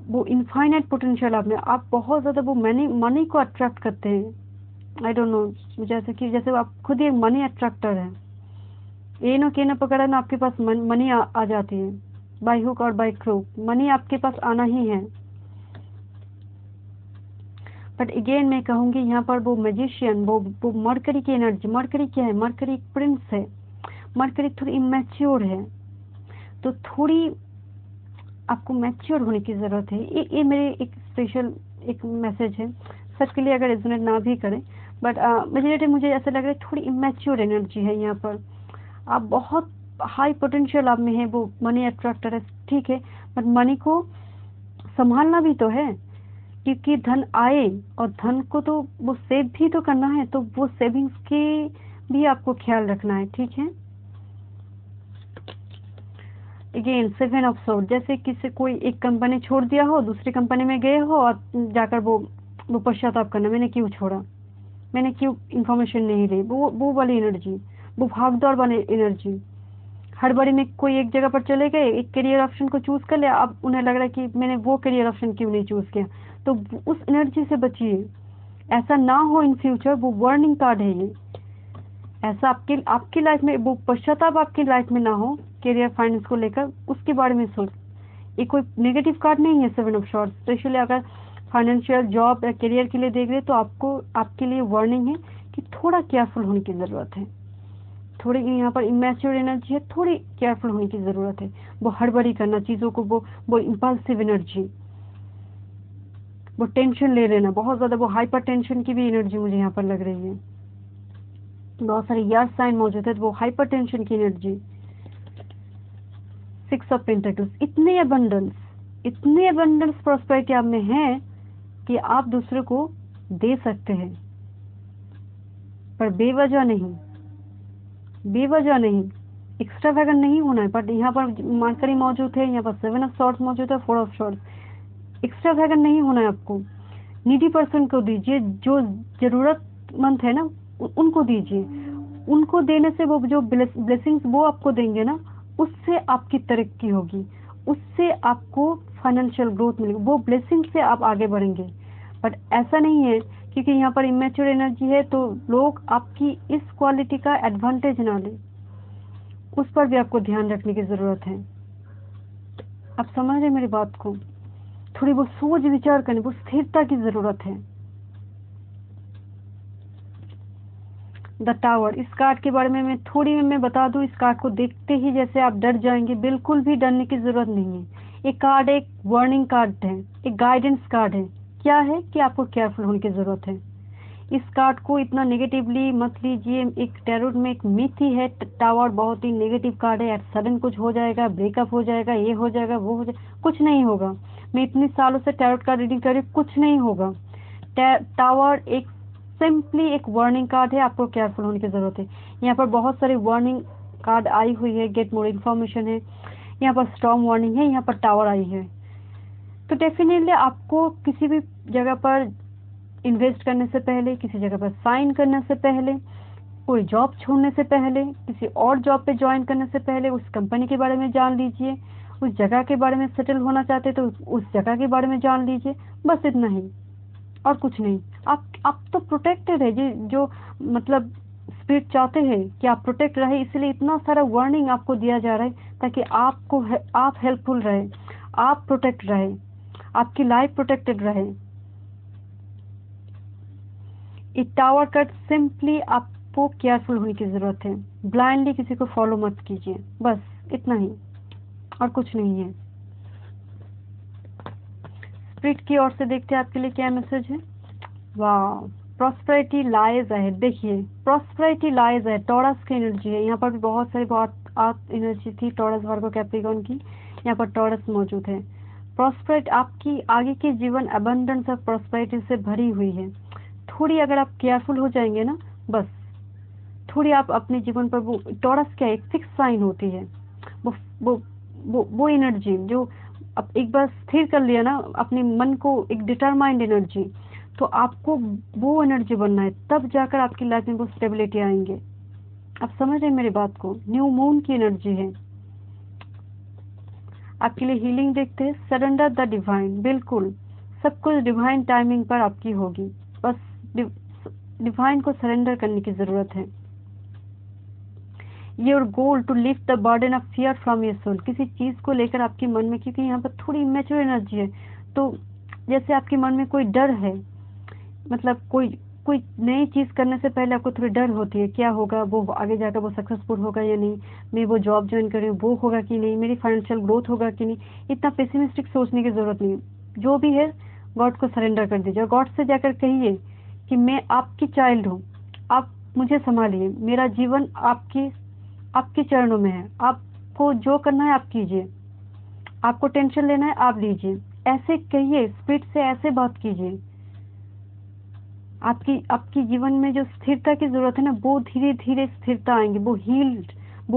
वो इनफाइनाइट पोटेंशियल आप में। आप बहुत ज्यादा वो मनी को अट्रैक्ट करते हैं। आई डोंट नो, जैसे कि जैसे आप खुद ही एक मनी अट्रैक्टर है। ये ना के ना पकड़ा ना, आपके पास मनी आ जाती है, बाय हुक और बाय क्रूक, मनी आपके पास आना ही है। बट अगेन मैं कहूंगी यहाँ पर वो मैजिशियन, वो मरकरी की एनर्जी। मरकरी क्या है? मरकरी एक प्रिंस है, मरकरी थोड़ी इमेच्योर है, तो थोड़ी आपको मैच्योर होने की जरूरत है। ये मेरे एक स्पेशल एक मैसेज है, सबके लिए अगर रेजोनेट ना भी करें, बट मुझे ऐसा लग रहा है थोड़ी इमेच्योर एनर्जी है यहाँ पर। आप बहुत हाई पोटेंशियल आप में है, वो मनी अट्रैक्टर है, ठीक है, बट मनी को संभालना भी तो है, क्योंकि धन आए और धन को तो वो सेव भी तो करना है, तो वो सेविंग्स की भी आपको ख्याल रखना है, ठीक है। अगेन 7 ऑफ सोर्ड, जैसे किसी कोई एक कंपनी छोड़ दिया हो, दूसरी कंपनी में गए हो और जाकर वो पश्चाताप करना, मैंने क्यों छोड़ा, मैंने क्यों इन्फॉर्मेशन नहीं ली, वो वाली एनर्जी, वो भागदौड़ वाली एनर्जी, हड़बड़ी में कोई एक जगह पर चले गए, एक करियर ऑप्शन को चूज कर लिया, अब उन्हें लग रहा है कि मैंने वो करियर ऑप्शन क्यों नहीं चूज किया। तो उस एनर्जी से बचिए, ऐसा ना हो इन फ्यूचर। वो वार्निंग कार्ड है ये। ऐसा आपकी आपकी लाइफ में वो पश्चाताप आपकी लाइफ में ना हो करियर फाइनेंस को लेकर, उसके बारे में सोच। ये कोई नेगेटिव कार्ड नहीं है 7 ऑफ शॉर्ट्स। तो इसलिए अगर फाइनेंशियल जॉब या करियर के लिए देख रहे तो आपको आपके लिए वार्निंग है कि थोड़ा केयरफुल होने की ज़रूरत है। थोड़ी यहाँ पर इमेच्योर एनर्जी है, थोड़ी केयरफुल होने की ज़रूरत है। वो हड़बड़ी करना चीज़ों को, वो इम्पल्सिव एनर्जी, वो टेंशन ले लेना बहुत ज़्यादा, वो हाइपर टेंशन की भी एनर्जी मुझे यहाँ पर लग रही है। बहुत सारे यार साइन मौजूद है, तो वो हाइपर टेंशन की एनर्जी। 6 ऑफ पेंटिकल्स, इतने अबंडेंस प्रॉस्पेरिटी आप में है कि आप दूसरे को दे सकते हैं, पर बेवजह नहीं, एक्स्ट्रा वैगन नहीं होना है। बट यहाँ पर मार्करी मौजूद है, यहाँ पर 7 ऑफ सॉर्ट्स मौजूद है, 4 ऑफ सॉर्ट्स। एक्स्ट्रा वैगन नहीं होना है आपको। नीडी पर्सन को दीजिए, जो जरूरतमंद है ना उनको दीजिए। उनको देने से वो जो ब्लेसिंग्स वो आपको देंगे ना, उससे आपकी तरक्की होगी, उससे आपको फाइनेंशियल ग्रोथ मिलेगी, वो ब्लेसिंग से आप आगे बढ़ेंगे। बट ऐसा नहीं है, क्योंकि यहाँ पर इमेच्योर एनर्जी है तो लोग आपकी इस क्वालिटी का एडवांटेज ना ले, उस पर भी आपको ध्यान रखने की जरूरत है। आप समझ रहे मेरी बात को? थोड़ी वो सोच विचार करने, वो स्थिरता की जरूरत है। द टावर, इस कार्ड के बारे में मैं बता दूं। इस कार्ड को देखते ही जैसे आप डर जाएंगे, बिल्कुल भी डरने की जरूरत नहीं है। ये कार्ड एक वार्निंग कार्ड है, एक गाइडेंस कार्ड है। क्या है कि आपको केयरफुल होने की जरूरत है। इस कार्ड को इतना नेगेटिवली मत लीजिए। एक टैरोट में एक मिथ ही है, टावर बहुत ही नेगेटिव कार्ड है। सडन कुछ हो जाएगा, ब्रेकअप हो जाएगा, ये हो जाएगा, वो हो जाएगा, कुछ नहीं होगा। मैं इतने सालों से टैरोट कार्ड रीडिंग कर रही हूँ, कुछ नहीं होगा। टावर एक सिंपली एक वार्निंग कार्ड है, आपको केयरफुल होने की जरूरत है। यहाँ पर बहुत सारी वार्निंग कार्ड आई हुई है, गेट मोर इन्फॉर्मेशन है, यहाँ पर स्टॉर्म वार्निंग है, यहाँ पर टावर आई है। तो डेफिनेटली आपको किसी भी जगह पर इन्वेस्ट करने से पहले, किसी जगह पर साइन करने से पहले, कोई जॉब छोड़ने से पहले, किसी और जॉब पे ज्वाइन करने से पहले उस कंपनी के बारे में जान लीजिए। उस जगह के बारे में सेटल होना चाहते तो उस जगह के बारे में जान लीजिए। बस इतना ही, और कुछ नहीं। आप तो प्रोटेक्टेड है। जो मतलब स्पिरिट चाहते हैं कि आप प्रोटेक्ट रहे, इसलिए इतना सारा वार्निंग आपको दिया जा रहा है ताकि आप हेल्पफुल रहे, आप प्रोटेक्ट रहे, आपकी लाइफ प्रोटेक्टेड रहे। ये टावर कट सिंपली आपको केयरफुल होने की जरूरत है। ब्लाइंडली किसी को फॉलो मत कीजिए, बस इतना ही, और कुछ नहीं है। स्पिरिट की ओर से देखते हैं आपके लिए क्या मैसेज है। वाह, प्रॉस्पेरिटी लाइज अहेड। देखिए, प्रॉस्पेरिटी लाइज अहेड, टॉरस की एनर्जी है। यहाँ पर भी बहुत सारी बहुत एनर्जी थी टॉरस, वर्गो, कैप्रिकॉर्न की। यहाँ पर टॉरस मौजूद है। प्रॉस्पेरिटी आपकी आगे की जीवन अबंडेंस ऑफ प्रॉस्पेरिटी से भरी हुई है। थोड़ी अगर आप केयरफुल हो जाएंगे ना, बस थोड़ी आप अपने जीवन पर, वो टॉरस क्या एक फिक्स साइन होती है, वो एनर्जी जो अब एक बार स्थिर कर लिया ना अपने मन को, एक डिटरमाइंड एनर्जी, तो आपको वो एनर्जी बनना है, तब जाकर आपकी लाइफ में वो स्टेबिलिटी आएंगे। आप समझ रहे मेरी बात को? न्यू मून की एनर्जी है आपके लिए। हीलिंग देखते हैं, सरेंडर द डिवाइन। बिल्कुल सब कुछ डिवाइन टाइमिंग पर आपकी होगी, बस डिवाइन को सरेंडर करने की जरूरत है। Your goal to lift the burden of fear from your soul, किसी चीज को लेकर आपके मन में, क्योंकि यहाँ पर थोड़ी इमेच्योर एनर्जी है, तो जैसे आपके मन में कोई डर है, मतलब कोई नई चीज करने से पहले आपको थोड़ी डर होती है, क्या होगा, वो आगे जाकर वो सक्सेसफुल होगा या नहीं, मैं वो जॉब ज्वाइन कर रही हूँ वो होगा कि नहीं, मेरी फाइनेंशियल ग्रोथ होगा कि नहीं। इतना पेसिमिस्टिक सोचने की जरूरत नहीं है। जो भी है गॉड को सरेंडर कर दीजिए, और गॉड से जाकर कहिए कि मैं आपकी चाइल्ड हूँ, आप मुझे संभालिए, मेरा जीवन आपके चरणों में है, आपको जो करना है आप कीजिए, आपको टेंशन लेना है आप लीजिए। ऐसे कहिए, स्पिरिट से ऐसे बात कीजिए। आपकी जीवन में जो स्थिरता की जरूरत है ना, वो धीरे धीरे स्थिरता आएंगे, वो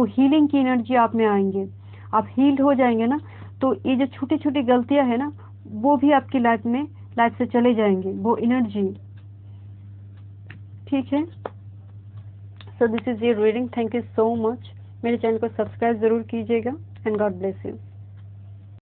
हीलिंग की एनर्जी आप में आएंगे। आप हील्ड हो जाएंगे ना, तो ये जो छोटी छोटी गलतियां है ना, वो भी आपकी लाइफ से चले जाएंगे, वो एनर्जी। ठीक है, so this is your reading. Thank you so much. मेरे चैनल को सब्सक्राइब ज़रूर कीजिएगा एंड गॉड ब्लेस यू।